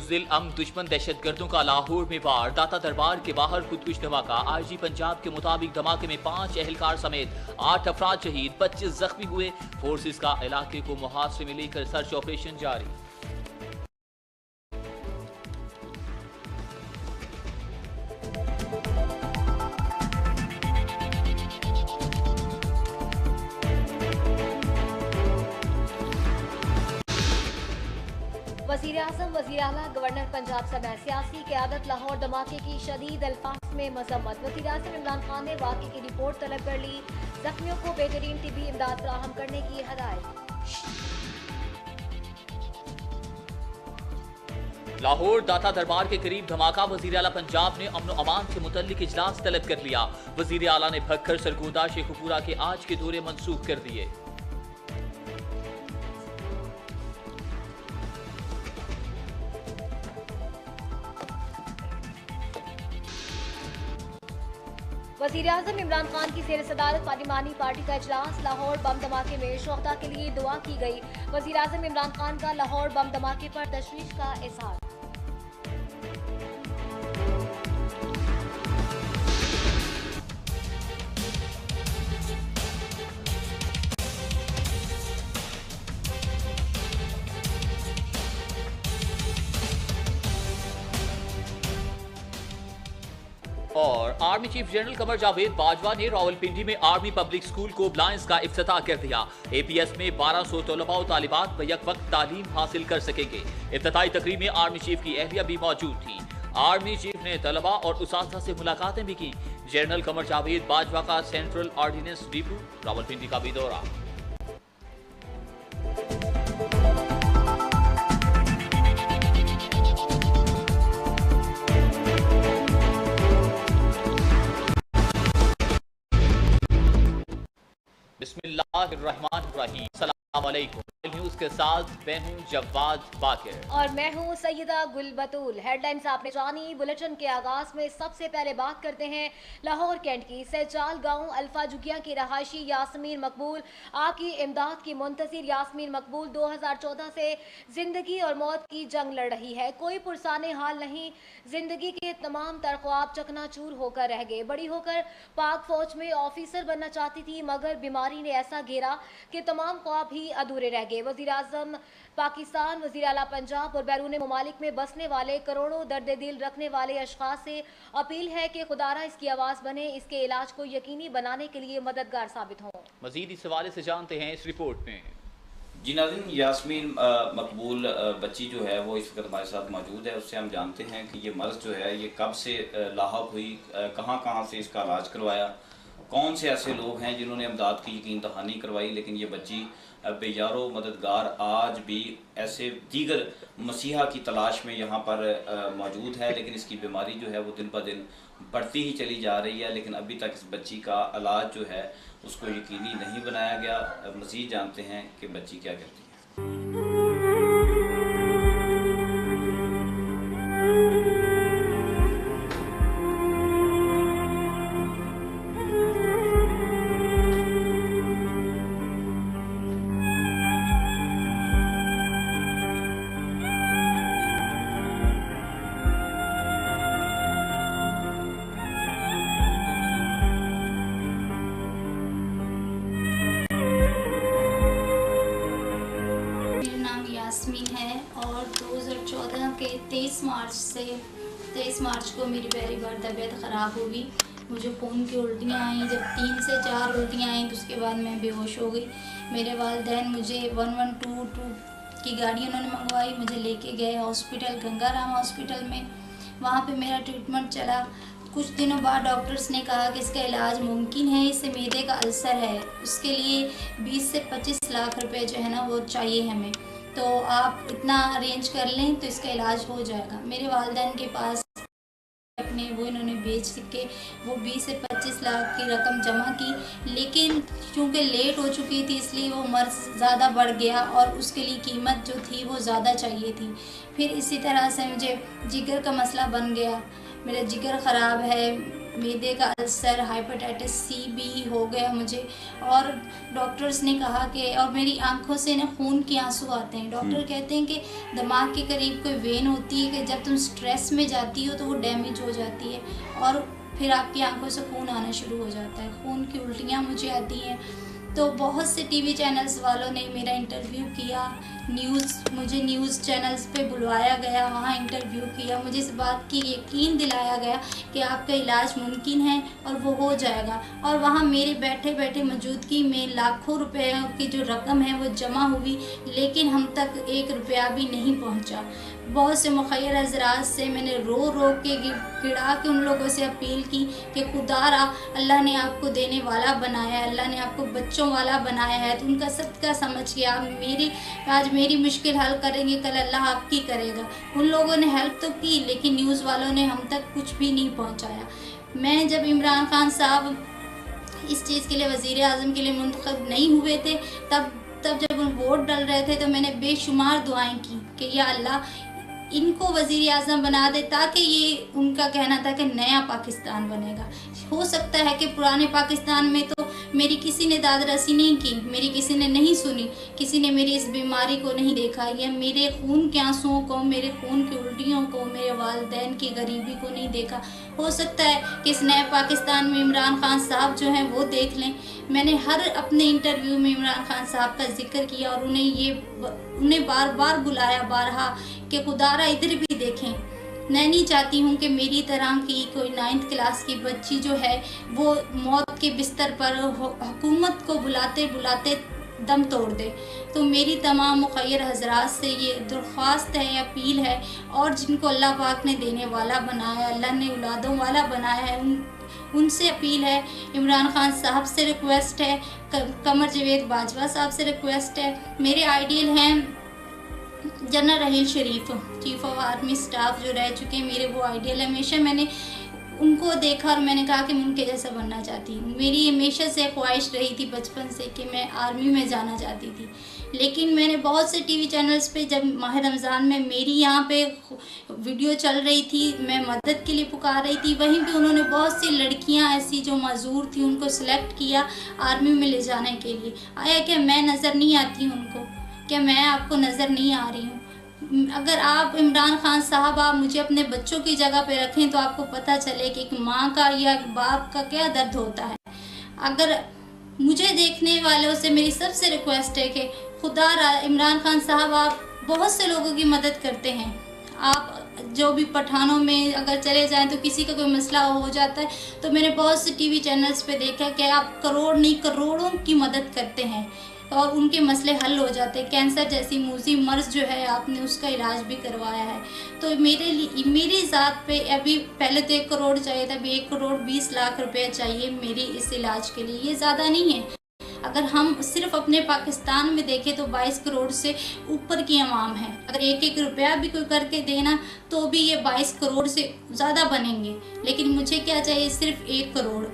बुज़दिल अम दुश्मन दहशतगर्दों का लाहौर में वार, दाता दरबार के बाहर खुदकुश धमाका। आईजी पंजाब के मुताबिक धमाके में 5 एहलकार समेत 8 अफराद शहीद, 25 जख्मी हुए। फोर्सेस का इलाके को मुहासरे में लेकर सर्च ऑपरेशन जारी। वज़ीर-ए-आज़म, वज़ीर-ए-आला, गवर्नर पंजाब समेत सियासी क़यादत लाहौर धमाके की शदीद अल्फाज में मजम्मत। वज़ीर-ए-आज़म इमरान खान ने वाक़े की रिपोर्ट तलब कर ली, जख्मियों को बेहतरीन तिब्बी इमदाद फराहम करने की हदायत। लाहौर दाता दरबार के करीब धमाका, वज़ीर आला पंजाब ने अमन अमान से मुतल्लिक इजलास तलब कर लिया। वज़ीर आला ने भक्खर सरगोदा शेखुपुरा के आज के दौरे मंसूख कर दिए। वज़ीर-ए-आज़म इमरान खान की ज़ेर सदारत पार्लिमानी पार्टी का इजलास। लाहौर बम धमाके में शुहदा के लिए दुआ की गई। वज़ीर-ए-आज़म इमरान खान का लाहौर बम धमाके पर तशवीश का इज़हार। और army chief general Qamar Javed Bajwa ने रावलपिंडी में आर्मी पब्लिक स्कूल को ब्लाइंस का इफ्तिताह कर दिया। एपीएस में 1200 तलबा और तालिबात बैक वक्त तालीम हासिल कर सकेंगे। इफ्तिताही तकरीब में आर्मी चीफ की अहलिया भी मौजूद थी। आर्मी चीफ ने तलबा और उस्ताद से मुलाकातें भी की। जनरल कमर जावेद बाजवा का सेंट्रल ऑर्डिनेंस डिपो रावलपिंडी का भी दौरा। बिस्मिल्लाहिर्रहमानिर्रहीम। अस्सलाम वालेकुम। न्यूज़ के साथ मैं हूं जवाद बाकिर और मैं हूं सैयदा गुलबतूल। हेडलाइंस आपने जानी। बुलेटिन के आगाज में सबसे पहले बात करते हैं लाहौर कैंट की। सैजाल गांव अल्फा जुगिया की रहायशी यास्मीन मकबूल, आपकी इमदाद की मुंतज़िर यास्मीन मकबूल 2014 से जिंदगी और मौत की जंग लड़ रही है। कोई पुरसाने हाल नहीं, जिंदगी के तमाम तर ख्वाब चकनाचूर होकर रह गए। बड़ी होकर पाक फौज में ऑफिसर बनना चाहती थी, मगर बीमारी ने ऐसा घेरा कि तमाम ख्वाब ही अधूरे रह गए। वज़ीर-ए-आज़म पाकिस्तान, वज़ीर आला पंजाब और बैरून ममालिक में बसने वाले करोड़ों दर्द दिल रखने वाले अशख़ास से अपील है कि खुदारा इसकी आवाज़ बने, इसके इलाज को यकीनी बनाने के लिए मददगार साबित हों। मज़ीद इस हवाले से जानते हैं इस रिपोर्ट में। जी नाज़रीन, यास्मीन मकबूल बच्ची जो है वो इस वक्त हमारे साथ मौजूद है। उससे हम जानते हैं कि ये मर्ज़ जो है ये कब से लाहक हुई, कहाँ कहाँ से इसका इलाज करवाया, कौन से ऐसे लोग हैं जिन्होंने इमदाद की यकीन दहानी करवाई। लेकिन ये बच्ची बेयारो मददगार आज भी ऐसे दीगर मसीहा की तलाश में यहाँ पर मौजूद है। लेकिन इसकी बीमारी जो है वो दिन ब दिन बढ़ती ही चली जा रही है। लेकिन अभी तक इस बच्ची का इलाज जो है उसको यकीनी नहीं बनाया गया। मज़ीद जानते हैं कि बच्ची क्या करती है। यास्मीन है और 2014 के 23 मार्च को मेरी पहली बार तबीयत ख़राब हुई। मुझे खून की उल्टियाँ आई। जब 3 से 4 उल्टियाँ आई तो उसके बाद मैं बेहोश हो गई। मेरे वालिदैन मुझे 1122 की गाड़ी उन्होंने मंगवाई, मुझे लेके गए हॉस्पिटल, गंगाराम हॉस्पिटल में। वहाँ पे मेरा ट्रीटमेंट चला। कुछ दिनों बाद डॉक्टर्स ने कहा कि इसका इलाज मुमकिन है, इसे मैदे का अल्सर है, उसके लिए 20 से 25 लाख रुपए जो है ना वो चाहिए हमें, तो आप इतना अरेंज कर लें तो इसका इलाज हो जाएगा। मेरे वालिदैन के पास अपने वो इन्होंने बेच के वो 20 से 25 लाख की रकम जमा की। लेकिन चूँकि लेट हो चुकी थी इसलिए वो मर्ज़ ज़्यादा बढ़ गया और उसके लिए कीमत जो थी वो ज़्यादा चाहिए थी। फिर इसी तरह से मुझे जिगर का मसला बन गया। मेरा जिगर ख़राब है, मैदे का अल्सर, हेपेटाइटिस सी भी हो गया मुझे। और डॉक्टर्स ने कहा कि, और मेरी आंखों से ना खून के आंसू आते हैं। डॉक्टर कहते हैं कि दिमाग के करीब कोई वेन होती है कि जब तुम स्ट्रेस में जाती हो तो वो डैमेज हो जाती है और फिर आपकी आंखों से खून आना शुरू हो जाता है। खून की उल्टियाँ मुझे आती हैं। तो बहुत से टीवी चैनल्स वालों ने मेरा इंटरव्यू किया, मुझे न्यूज़ चैनल्स पे बुलवाया गया, वहाँ इंटरव्यू किया, मुझे इस बात की यकीन दिलाया गया कि आपका इलाज मुमकिन है और वो हो जाएगा। और वहाँ मेरे बैठे बैठे मौजूदगी में लाखों रुपए की जो रकम है वो जमा हुई, लेकिन हम तक 1 रुपया भी नहीं पहुँचा। बहुत से मुखैर हज़रात से मैंने रो रो के गिड़ा के उन लोगों से अपील की कि खुदारा अल्लाह ने आपको देने वाला बनाया है, अल्लाह ने आपको बच्चों वाला बनाया है, तो उनका सदका समझ के आप आज मेरी मुश्किल हल करेंगे, कल अल्लाह आपकी करेगा। उन लोगों ने हेल्प तो की, लेकिन न्यूज़ वालों ने हम तक कुछ भी नहीं पहुँचाया। मैं जब इमरान खान साहब इस चीज़ के लिए वज़ीर आज़म के लिए मुंतखब नहीं हुए थे, तब जब उन वोट डल रहे थे तो मैंने बेशुमार दुआएं की कि या अल्लाह इनको वज़ीर आज़म बना दे, ताकि ये उनका कहना था कि नया पाकिस्तान बनेगा। हो सकता है कि पुराने पाकिस्तान में तो मेरी किसी ने दादरसी नहीं की, मेरी किसी ने नहीं सुनी, किसी ने मेरी इस बीमारी को नहीं देखा, या मेरे खून के आंसुओं को, मेरे खून की उल्टियों को, मेरे वालिदैन की गरीबी को नहीं देखा। हो सकता है कि इस नए पाकिस्तान में इमरान खान साहब जो हैं वो देख लें। मैंने हर अपने इंटरव्यू में इमरान खान साहब का जिक्र किया और उन्हें बार बार बुलाया बारहा कि खुदारा इधर भी देखें। मैं नहीं चाहती हूँ कि मेरी तरह की कोई 9th क्लास की बच्ची जो है वो मौत के बिस्तर पर हुकूमत को बुलाते बुलाते दम तोड़ दे। तो मेरी तमाम मुखैर हज़रात से ये दरख्वास्त है, अपील है, और जिनको अल्लाह पाक ने देने वाला बनाया, अल्लाह ने औलादों वाला बनाया है, उनसे अपील है, इमरान खान साहब से रिक्वेस्ट है, कमर जावेद बाजवा साहब से रिक्वेस्ट है। मेरे आइडियल हैं general Raheel Sharif, chief of army staff जो रह चुके हैं, मेरे वो आइडियल है। हमेशा मैंने उनको देखा और मैंने कहा कि मैं उनके जैसा बनना चाहती हूँ। मेरी हमेशा से ख्वाहिश रही थी बचपन से कि मैं आर्मी में जाना चाहती थी। लेकिन मैंने बहुत से टीवी चैनल्स पे, जब माह रमज़ान में मेरी यहाँ पे वीडियो चल रही थी, मैं मदद के लिए पुकार रही थी, वहीं पे उन्होंने बहुत सी लड़कियाँ ऐसी जो मज़दूर थी उनको सिलेक्ट किया आर्मी में ले जाने के लिए। आया क्या मैं नज़र नहीं आती हूँ उनको? क्या मैं आपको नज़र नहीं आ रही हूँ? अगर आप इमरान खान साहब आप मुझे अपने बच्चों की जगह पे रखें तो आपको पता चले कि एक माँ का या एक बाप का क्या दर्द होता है। अगर मुझे देखने वालों से मेरी सबसे रिक्वेस्ट है कि खुदा इमरान खान साहब आप बहुत से लोगों की मदद करते हैं। आप जो भी पठानों में अगर चले जाएं तो किसी का कोई मसला हो जाता है, तो मैंने बहुत से टीवी चैनल्स पे देखा कि आप करोड़ नहीं करोड़ों की मदद करते हैं और उनके मसले हल हो जाते हैं। कैंसर जैसी मूजी मर्ज जो है आपने उसका इलाज भी करवाया है। तो मेरी ज़ात पे अभी पहले तो 1 करोड़ चाहिए था, अभी 1 करोड़ 20 लाख रुपए चाहिए मेरी इस इलाज के लिए। ये ज़्यादा नहीं है। अगर हम सिर्फ अपने पाकिस्तान में देखें तो 22 करोड़ से ऊपर की आवाम है। अगर 1-1 रुपया भी कोई करके देना तो भी ये 22 करोड़ से ज़्यादा बनेंगे। लेकिन मुझे क्या चाहिए? सिर्फ 1 करोड़,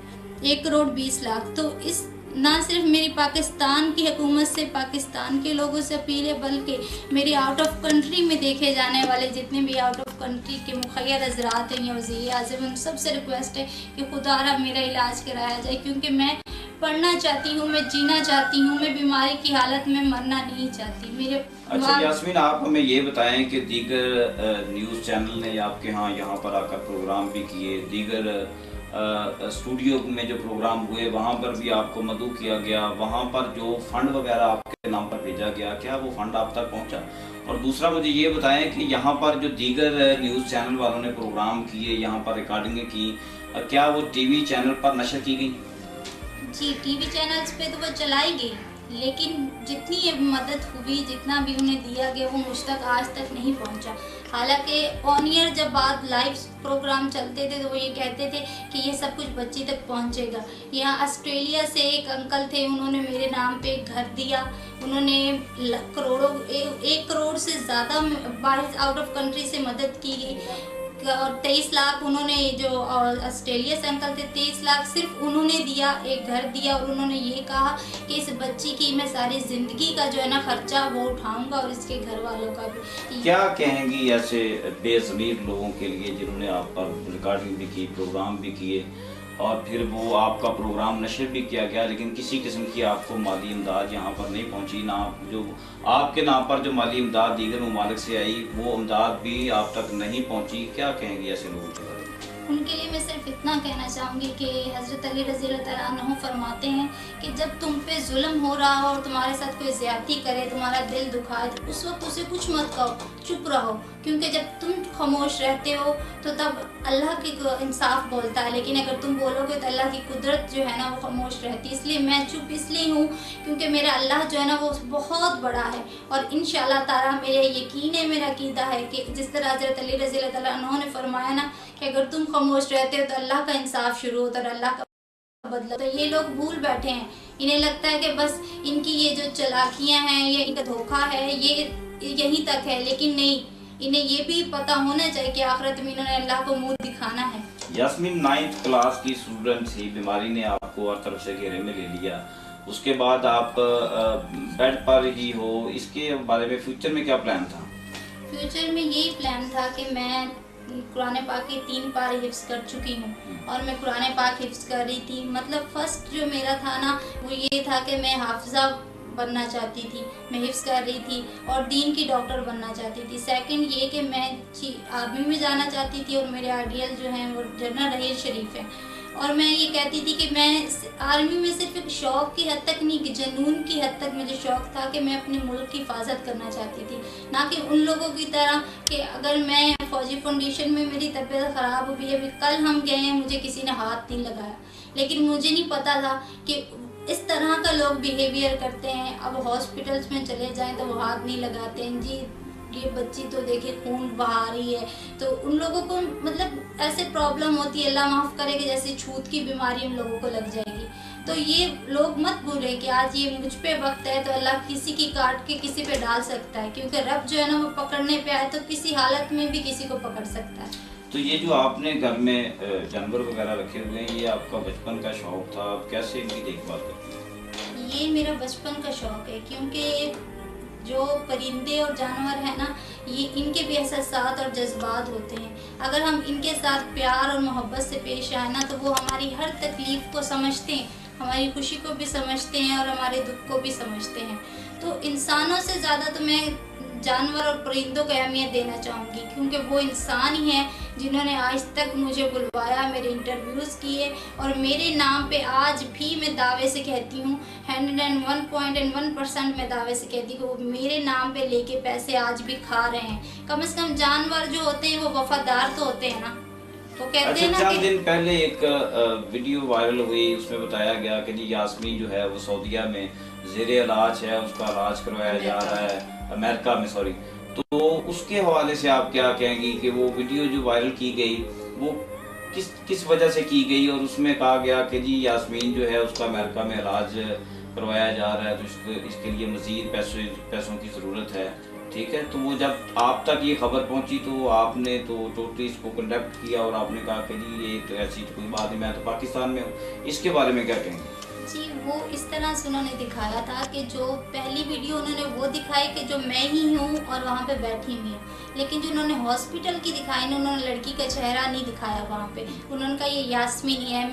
1 करोड़ 20 लाख। तो इस ना सिर्फ मेरी पाकिस्तान की हुकूमत से, पाकिस्तान के लोगों से अपील है, बल्कि मेरे आउट ऑफ कंट्री में देखे जाने वाले जितने भी आउट ऑफ कंट्री के मुखैर हज़रात हैं या वज़ीर आज़म, उन सबसे रिक्वेस्ट है कि खुदारा मेरा इलाज कराया जाए, क्योंकि मैं पढ़ना चाहती हूँ, मैं जीना चाहती हूँ, मैं बीमारी की हालत में मरना नहीं चाहती। मेरे अच्छा यास्मीन, आप हमें ये बताएं कि दीगर न्यूज़ चैनल ने आपके यहाँ पर आकर प्रोग्राम भी किए, दीगर स्टूडियो में जो प्रोग्राम हुए वहाँ पर भी आपको मदऊ किया गया, वहाँ पर जो फंड वगैरह आपके नाम पर भेजा गया, क्या वो फंड आप तक पहुँचा? और दूसरा मुझे ये बताएं कि यहाँ पर जो दीगर न्यूज़ चैनल वालों ने प्रोग्राम किए, यहाँ पर रिकॉर्डिंगें की, क्या वो टीवी चैनल पर नशर की गई? जी, टीवी चैनल्स पे तो वो चलाई गई, लेकिन जितनी मदद हुई, जितना भी उन्हें दिया गया, वो मुझ तक आज तक नहीं पहुंचा। हालांकि ऑन ईयर जब बात लाइव प्रोग्राम चलते थे तो वो ये कहते थे कि ये सब कुछ बच्ची तक पहुंचेगा। यहाँ ऑस्ट्रेलिया से एक अंकल थे, उन्होंने मेरे नाम पे एक घर दिया, उन्होंने करोड़ों 1 करोड़ से ज़्यादा बाहर आउट ऑफ कंट्री से मदद की गई। और 23 लाख उन्होंने, जो ऑस्ट्रेलिया से अंकल थे, 23 लाख सिर्फ उन्होंने दिया, एक घर दिया, और उन्होंने ये कहा कि इस बच्ची की मैं सारी ज़िंदगी का जो है ना खर्चा वो उठाऊंगा और इसके घर वालों का भी। क्या कहेंगी ऐसे बेज़मीर लोगों के लिए जिन्होंने आप पर रिकॉर्डिंग भी की, प्रोग्राम भी किए और फिर वो आपका प्रोग्राम नशर भी किया गया, लेकिन किसी किस्म की आपको माली इमदाद यहाँ पर नहीं पहुँची, ना जो आपके नाम पर जो माली इमदाद दीगर ममालिक से आई वो इमदाद भी आप तक नहीं पहुँची? क्या कहेंगी ऐसे लोगों के बारे में? उनके लिए मैं सिर्फ इतना कहना चाहूँगी कि हज़रत अली रज़ी अल्लाह तआला अन्हु फरमाते हैं कि जब तुम पे जुल्म हो रहा हो और तुम्हारे साथ कोई ज़्यादती करे, तुम्हारा दिल दुखाए, तो उस वक्त उसे कुछ मत कहो, चुप रहो, क्योंकि जब तुम खामोश रहते हो तो तब अल्लाह की इंसाफ बोलता है, लेकिन अगर तुम बोलोगे तो अल्लाह की कुदरत जो है ना वो खामोश रहती है। इसलिए मैं चुप इसलिए हूँ क्योंकि मेरा अल्लाह जो है ना वो बहुत बड़ा है, और इंशाअल्लाह ताला मेरा यकीन है, मेरा अकीदा है कि जिस तरह हज़रत अली रज़ी अल्लाह तआला अन्हु ने फरमाया ना कि अगर तुम खामोश रहते हो तो अल्लाह का इंसाफ शुरू होता है और अल्लाह का बदला। तो ये लोग भूल बैठे हैं, इन्हें लगता है कि बस इनकी ये जो चालाकियाँ हैं, ये इनका धोखा है, ये यहीं तक है, लेकिन नहीं, इन्हें ये भी पता होना चाहिए कि आखिरत में इन्होंने अल्लाह को मुंह दिखाना है। यास्मीन 9th क्लास की स्टूडेंट थी, बीमारी ने आपको हर तरफ से घेरे में ले लिया, उसके बाद आप बेड पर ही हो, इसके बारे में फ्यूचर में क्या प्लान था? फ्यूचर में यही प्लान था कि मैं कुरान पाक की 3 पारे हिफ्ज़ कर चुकी हूँ और मैं कुरान पाक हिफ्ज़ कर रही थी। मतलब फर्स्ट जो मेरा था ना वो ये था कि मैं हाफिज़ा बनना चाहती थी, मैं हिफ्ज़ कर रही थी और दीन की डॉक्टर बनना चाहती थी। सेकंड ये कि मैं आर्मी में जाना चाहती थी और मेरे आइडियल जो हैं वो जनरल रहील शरीफ है, और मैं ये कहती थी कि मैं आर्मी में सिर्फ एक शौक़ की हद तक नहीं कि जुनून की हद तक मुझे शौक़ था कि मैं अपने मुल्क की हिफाजत करना चाहती थी, ना कि उन लोगों की तरह कि अगर मैं फ़ौजी फाउंडेशन में मेरी तबीयत ख़राब हो गई, अभी कल हम गए हैं, मुझे किसी ने हाथ नहीं लगाया, लेकिन मुझे नहीं पता था कि इस तरह का लोग बिहेवियर करते हैं। अब हॉस्पिटल्स में चले जाएं तो वो हाथ नहीं लगाते हैं, जी ये बच्ची तो देखिए खून बहा रही है, तो उन लोगों को मतलब ऐसे प्रॉब्लम होती है, अल्लाह माफ़ करे कि जैसे छूत की बीमारी उन लोगों को लग जाएगी। तो ये लोग मत भूलें कि आज ये मुझ पे वक्त है तो अल्लाह किसी की काट के किसी पे डाल सकता है, क्योंकि रब जो है ना वो पकड़ने पे आए तो किसी हालत में भी किसी को पकड़ सकता है। तो ये जो आपने घर में जानवर वगैरह रखे हुए हैं, ये आपका बचपन का शौक़ था, आप कैसे इनकी देखभाल करते हैं? ये मेरा बचपन का शौक़ है, क्योंकि जो परिंदे और जानवर हैं ना, ये इनके भी एहसासात और जज्बात होते हैं। अगर हम इनके साथ प्यार और मोहब्बत से पेश आए ना तो वो हमारी हर तकलीफ़ को समझते हैं, हमारी खुशी को भी समझते हैं और हमारे दुख को भी समझते हैं। तो इंसानों से ज़्यादा तो मैं जानवर और परिंदों को अहमियत देना चाहूँगी, क्योंकि वो इंसान ही हैं जिन्होंने आज तक मुझे बुलवाया, मेरे इंटरव्यूज़ किए, और मेरे नाम पे आज भी मैं दावे से कहती हूँ 101.1% मैं दावे से कहती हूँ वो मेरे नाम पे लेके पैसे आज भी खा रहे हैं। कम से कम जानवर जो होते हैं वो वफादार तो होते हैं ना, वो कहते हैं ना। चंद दिन पहले एक वीडियो वायरल हुई, उसमें बताया गया कि जी यास्मीन जो है वो सऊदीया में ज़ेरे इलाज है, उसका इलाज करवाया जा रहा है, अमेरिका में, सॉरी। तो उसके हवाले से आप क्या कहेंगी कि वो वीडियो जो वायरल की गई वो किस वजह से की गई, और उसमें कहा गया कि जी यास्मीन जो है उसका अमेरिका में इलाज करवाया जा रहा है, तो इसके लिए मज़ीद पैसों की ज़रूरत है, ठीक है। तो वो जब आप तक ये खबर पहुंची तो आपने तो टोटली इसको कंडक्ट किया और आपने कहा कि जी ये तो ऐसी कोई बात नहीं, मैं तो पाकिस्तान में हूँ। इसके बारे में क्या कहेंगे? जी, वो इस तरह से उन्होंने दिखाया था कि जो पहली वीडियो उन्होंने वो दिखाई कि जो मैं ही हूँ और वहाँ पे बैठी हुई हूँ, लेकिन जो उन्होंने हॉस्पिटल की दिखाई ना, उन्होंने लड़की का चेहरा नहीं दिखाया वहाँ पे। उन्होंने कहा ये यास्मीन ही है।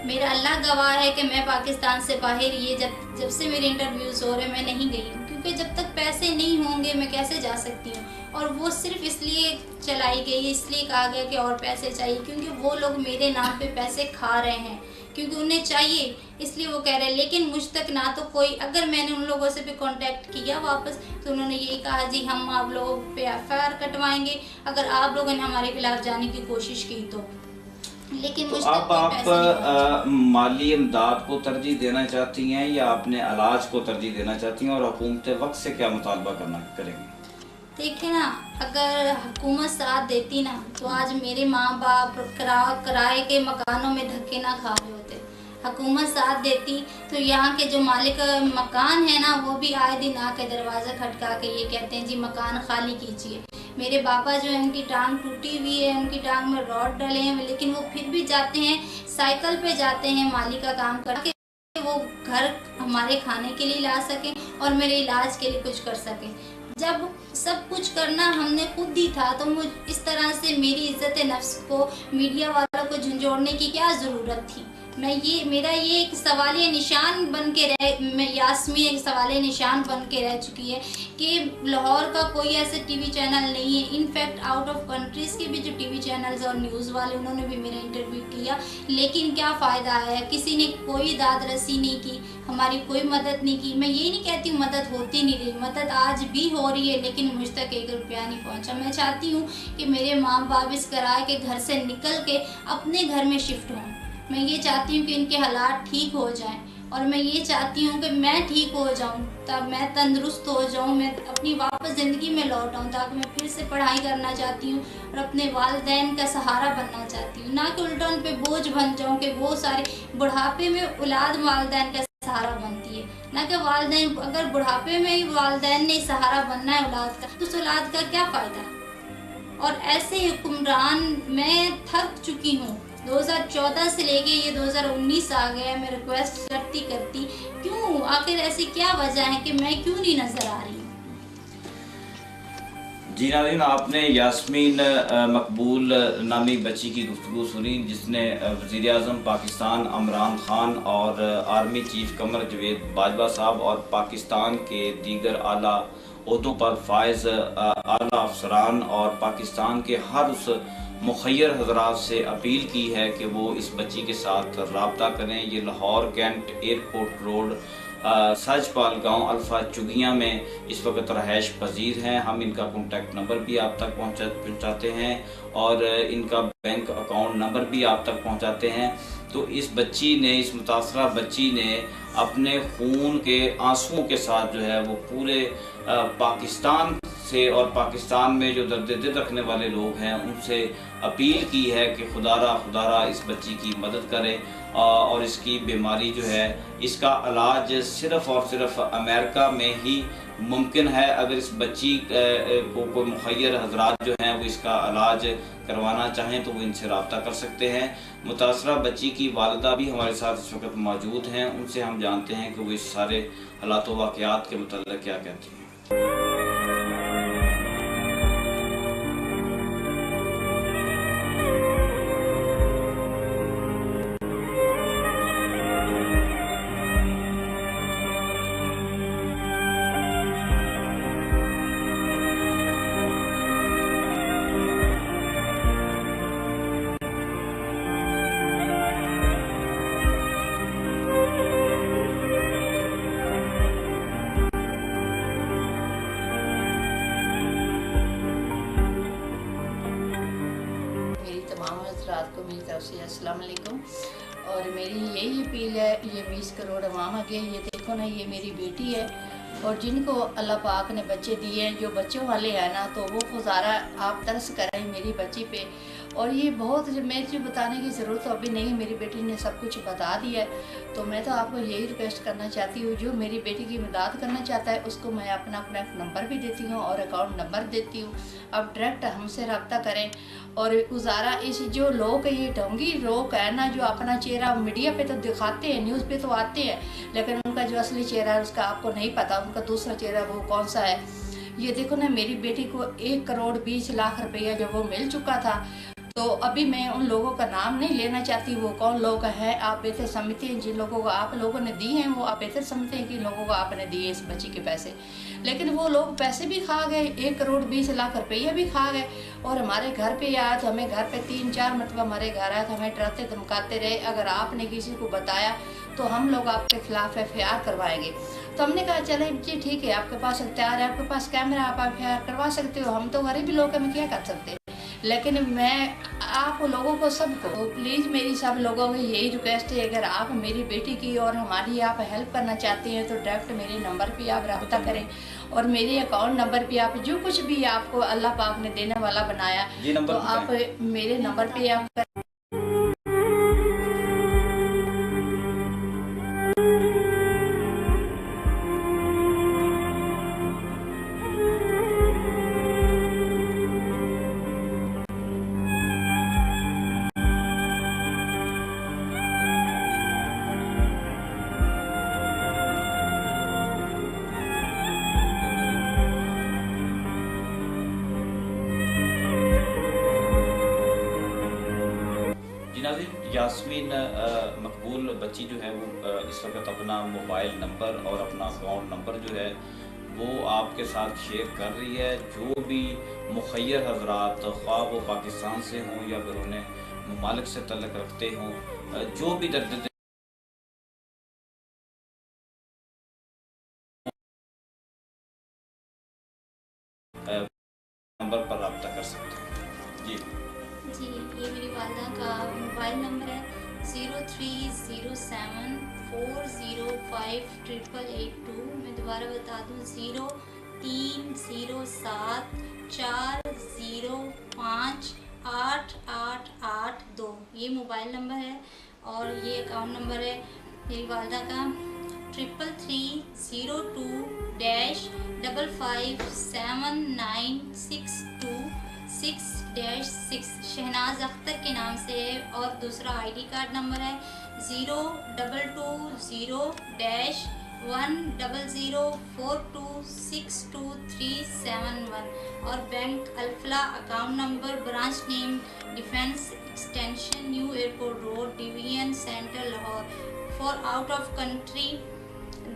मेरा अल्लाह गवाह है कि मैं पाकिस्तान से बाहर ये जब से मेरे इंटरव्यूज़ हो रहे मैं नहीं गई हूँ, क्योंकि जब तक पैसे नहीं होंगे मैं कैसे जा सकती हूँ। और वो सिर्फ इसलिए चलाई गई, इसलिए कहा गया कि और पैसे चाहिए, क्योंकि वो लोग मेरे नाम पे पैसे खा रहे हैं, क्योंकि उन्हें चाहिए इसलिए वो कह रहे हैं। लेकिन मुझ तक ना तो कोई, अगर मैंने उन लोगों से भी कांटेक्ट किया वापस तो उन्होंने यही कहा जी हम आप लोगों पे FIR कटवाएंगे अगर आप लोगों ने हमारे खिलाफ जाने की कोशिश की तो। लेकिन मुझ तक कोई पैसे नहीं पहुंचे। माली इमदाद को तरजीह देना चाहती हैं या अपने इलाज को तरजीह देना चाहती हैं, और हुकूमत वक्त से क्या मुतालबा करेंगी? देखिए ना, अगर हुकूमत साथ देती ना तो आज मेरे माँ बाप किराए के मकानों में धक्के ना खा रहे होते। हुकूमत साथ देती तो यहाँ के जो मालिक मकान है ना वो भी आए दिन आके दरवाज़ा खटका के ये कहते हैं जी मकान खाली कीजिए। मेरे पापा जो है उनकी टांग टूटी हुई है, उनकी टांग में रॉड डले हैं, लेकिन वो फिर भी जाते हैं, साइकिल पे जाते हैं माली का काम करके, वो घर हमारे खाने के लिए ला सकें और मेरे इलाज के लिए कुछ कर सकें। जब सब कुछ करना हमने खुद ही था तो मुझ इस तरह से मेरी इज्जत नफ्स को मीडिया वालों को झंझोड़ने की क्या ज़रूरत थी। मेरा ये एक सवालिया निशान बन के यास्मीन एक सवालिया निशान बन के रह चुकी है कि लाहौर का कोई ऐसे टीवी चैनल नहीं है। इनफैक्ट आउट ऑफ कंट्रीज़ के भी जो टीवी चैनल्स और न्यूज़ वाले उन्होंने भी मेरा इंटरव्यू किया, लेकिन क्या फ़ायदा है, किसी ने कोई दाद रसी नहीं की, हमारी कोई मदद नहीं की। मैं ये नहीं कहती हूँ मदद होती नहीं रही, मदद आज भी हो रही है, लेकिन मुझ तक 1 रुपया नहीं पहुँचा। मैं चाहती हूँ कि मेरे माँ बाप इस किराए के घर से निकल के अपने घर में शिफ्ट हों। मैं ये चाहती हूँ कि इनके हालात ठीक हो जाएं और मैं ये चाहती हूँ कि मैं ठीक हो जाऊँ, तब मैं तंदुरुस्त हो जाऊँ, मैं अपनी वापस ज़िंदगी में लौट आऊँ, ताकि मैं फिर से पढ़ाई करना चाहती हूँ और अपने वालिदैन का सहारा बनना चाहती हूँ, ना कि उल्टा उन पे बोझ बन जाऊँ कि वो सारे बुढ़ापे में औलाद वालिदैन का सहारा बनती है, ना कि वालिदैन अगर बुढ़ापे में ही वालिदैन ने सहारा बनना है औलाद का, तो उस औलाद का क्या फ़ायदा। और ऐसे हुक्मरान मैं थक चुकी हूँ। 2014 से लेके ये 2019 आ गया, मैं रिक्वेस्ट करती क्यों, आखिर ऐसी क्या वजह है कि मैं क्यों नहीं नजर आ रही। जी नाज़रीन, आपने यास्मीन मकबूल नामी बच्ची की गुफ्तगू सुनी, जिसने वज़ीर आज़म पाकिस्तान इमरान खान और आर्मी चीफ कमर जवेद बाजवा साहब और पाकिस्तान के दीगर आला ओहदों पर फायज़ आला अफसरान और पाकिस्तान के हर उस मुखय्यर हजरात से अपील की है कि वो इस बच्ची के साथ रब्ता करें। ये लाहौर कैंट एयरपोर्ट रोड सजपाल गांव अल्फा चुगियाँ में इस वक्त रहायश पजीर हैं। हम इनका कॉन्टैक्ट नंबर भी आप तक पहुंचाते हैं और इनका बैंक अकाउंट नंबर भी आप तक पहुंचाते हैं। तो इस मुतासरा बच्ची ने अपने खून के आंसुओं के साथ जो है वो पूरे पाकिस्तान से और पाकिस्तान में जो दर्द दिल रखने वाले लोग हैं उनसे अपील की है कि खुदारा इस बच्ची की मदद करें और इसकी बीमारी जो है इसका इलाज सिर्फ़ और सिर्फ अमेरिका में ही मुमकिन है। अगर इस बच्ची को कोई मुखय्यर हजरात जो हैं वो इसका इलाज करवाना चाहें तो वो इनसे रब्ता कर सकते हैं। मुतासरा बच्ची की वालिदा भी हमारे साथ इस वक्त मौजूद हैं, उनसे हम जानते हैं कि वो इस सारे हालात व वाक़यात के मुतल्लिक़ क्या कहती हैं। रात को मेरी तरफ से अस्सलाम वालेकुम। और मेरी यही अपील है, ये 20 करोड़ अवाम आगे, ये देखो ना, ये मेरी बेटी है और जिनको अल्लाह पाक ने बच्चे दिए हैं, जो बच्चों वाले हैं ना, तो वो गुजारा आप तरस करें मेरी बच्ची पे। और ये बहुत मेरी बताने की ज़रूरत तो अभी नहीं, मेरी बेटी ने सब कुछ बता दिया है। तो मैं तो आपको यही रिक्वेस्ट करना चाहती हूँ, जो मेरी बेटी की मदद करना चाहता है उसको मैं अपना नंबर भी देती हूँ और अकाउंट नंबर देती हूँ। अब डायरेक्ट हमसे रब्ता करें। और गुजारा इस जो लोग ये ढोंगी लोग है ना, जो अपना चेहरा मीडिया पे तो दिखाते हैं, न्यूज़ पे तो आते हैं, लेकिन उनका जो असली चेहरा है उसका आपको नहीं पता, उनका दूसरा चेहरा वो कौन सा है। ये देखो ना, मेरी बेटी को 1 करोड़ 20 लाख रुपया जब वो मिल चुका था, तो अभी मैं उन लोगों का नाम नहीं लेना चाहती, वो कौन लोग हैं, आप बेहतर समझते हैं। जिन लोगों को आप लोगों ने दी हैं वो आप बेहतर समझते हैं कि लोगों को आपने दिए इस बच्ची के पैसे, लेकिन वो लोग पैसे भी खा गए, 1 करोड़ 20 लाख रुपया भी खा गए। और हमारे घर पे आया तो हमें घर पे 3-4 मतलब हमारे घर आया तो हमें डराते धमकाते रहे, अगर आपने किसी को बताया तो हम लोग आपके खिलाफ FIR करवाएंगे। तो हमने कहा चले जी ठीक है, आपके पास अख्तियार है, आपके पास कैमरा, आप FIR करवा सकते हो, हम तो गरीब लोग हैं, हम क्या कर सकते हैं। लेकिन मैं आप लोगों को सबको तो प्लीज़ मेरी सब लोगों की यही रिक्वेस्ट है, अगर आप मेरी बेटी की और हमारी आप हेल्प करना चाहते हैं तो डायरेक्ट मेरे नंबर पे आप रब्ता करें और मेरे अकाउंट नंबर पे आप जो कुछ भी आपको अल्लाह पाक ने देने वाला बनाया तो आप मेरे नंबर पे आप करें। यास्मीन मकबूल बच्ची जो है वो इस वक्त अपना मोबाइल नंबर और अपना अकाउंट नंबर जो है वो आपके साथ शेयर कर रही है। जो भी मुखय्यर हजरात, ख्वाह वो पाकिस्तान से हों या बैरून ममालिक से तल्लुक़ रखते हों, जो भी दर्द नंबर पर रब्ता कर सकते हैं। जी जी, ये मेरी वालदा का मोबाइल नंबर है 0307405882। मैं दोबारा बता दूँ 0307405882। ये मोबाइल नंबर है और ये अकाउंट नंबर है मेरी वालदा का 3332557962 शहनाज अख्तर के नाम से है। और दूसरा आईडी कार्ड नंबर है 022010426237 और bank Alfalah account number, branch name defence extension, new airport road, division centre, Lahore. For out of country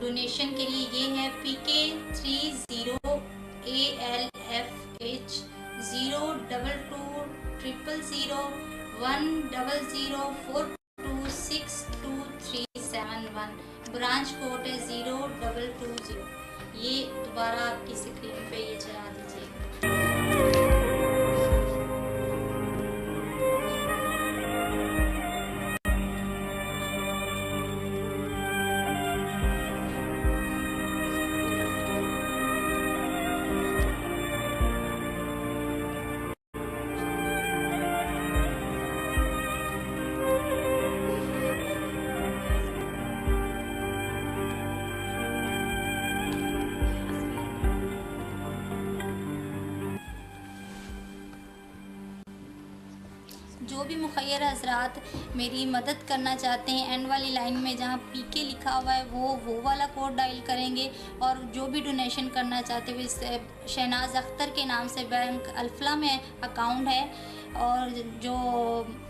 donation के लिए ये है PK30ALFH 022200426237 ब्रांच कोड है 0220। ये दोबारा आपकी स्क्रीन पे ये चला दीजिए। जो भी मुखय्यर हजरात मेरी मदद करना चाहते हैं, एंड वाली लाइन में जहाँ PK लिखा हुआ है वो वाला कोड डायल करेंगे। और जो भी डोनेशन करना चाहते हुए शहनाज अख्तर के नाम से बैंक अल्फला में अकाउंट है और जो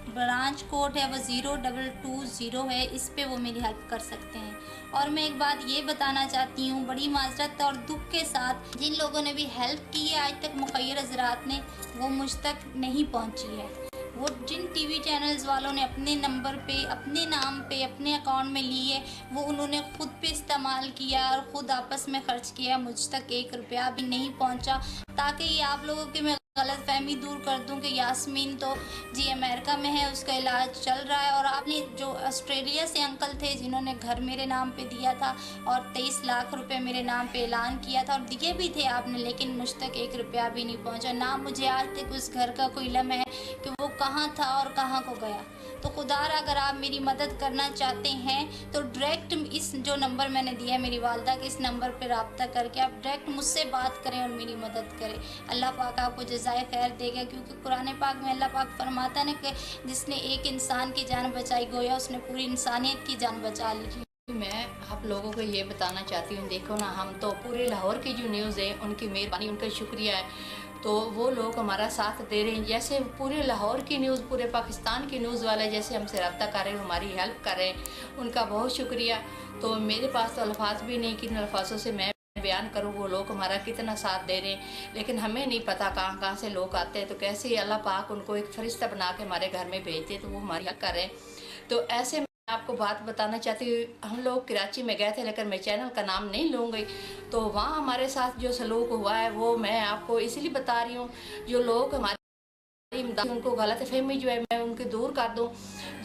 ब्रांच कोड है वो 0220 है, इस पे वो मेरी हेल्प कर सकते हैं। और मैं एक बात ये बताना चाहती हूँ बड़ी माजरत और दुख के साथ, जिन लोगों ने भी हेल्प की है आज तक मुखय्यर हजरात ने, वो मुझ तक नहीं पहुँची है। वो जिन टीवी चैनल्स वालों ने अपने नंबर पे, अपने नाम पे, अपने अकाउंट में लिए, वो उन्होंने ख़ुद पे इस्तेमाल किया और ख़ुद आपस में ख़र्च किया, मुझ तक 1 रुपया भी नहीं पहुंचा। ताकि ये आप लोगों की मैं गलतफहमी दूर कर दूं कि यास्मीन तो जी अमेरिका में है, उसका इलाज चल रहा है। और आपने जो ऑस्ट्रेलिया से अंकल थे जिन्होंने घर मेरे नाम पे दिया था और 23 लाख रुपए मेरे नाम पे ऐलान किया था और दिए भी थे आपने, लेकिन मुझ तक 1 रुपया भी नहीं पहुंचा। ना मुझे आज तक उस घर का कोई इल्म है कि वो कहाँ था और कहाँ को गया। तो खुदारा अगर आप मेरी मदद करना चाहते हैं तो डायरेक्ट इस जो नंबर मैंने दिया है मेरी वालदा के, इस नंबर पर रब्ता करके आप डायरेक्ट मुझसे बात करें और मेरी मदद करें। अल्लाह पाक आपको जज़ाए खैर देगा, क्योंकि कुरान पाक में अल्लाह पाक फरमाता है ना कि जिसने एक इंसान की जान बचाई गोया उसने पूरी इंसानियत की जान बचा ली। मैं आप लोगों को ये बताना चाहती हूँ, देखो ना, हम तो पूरे लाहौर की जो न्यूज़ है उनकी मेहरबानी, उनका शुक्रिया है, तो वो लोग हमारा साथ दे रहे हैं। जैसे पूरे लाहौर की न्यूज़, पूरे पाकिस्तान की न्यूज़ वाले जैसे हमसे रब्ता कर रहे हैं, हमारी हेल्प कर रहे हैं, उनका बहुत शुक्रिया। तो मेरे पास तो अल्फाज भी नहीं कि इन अल्फाजों से मैं बयान करूँ वो लोग हमारा कितना साथ दे रहे हैं। लेकिन हमें नहीं पता कहाँ से लोग आते हैं, तो कैसे अल्लाह पाक उनको एक फरिश्ता बना के हमारे घर में भेजते, तो वो हमारी हेल्प कर रहे हैं। तो ऐसे मैं आपको बात बताना चाहती हूँ, हम लोग कराची में गए थे, लेकिन मैं चैनल का नाम नहीं लूँगी। तो वहाँ हमारे साथ जो सलूक हुआ है वो मैं आपको इसलिए बता रही हूँ, जो लोग हमारे उनको गलत फहमी जो है मैं उनके दूर कर दूँ।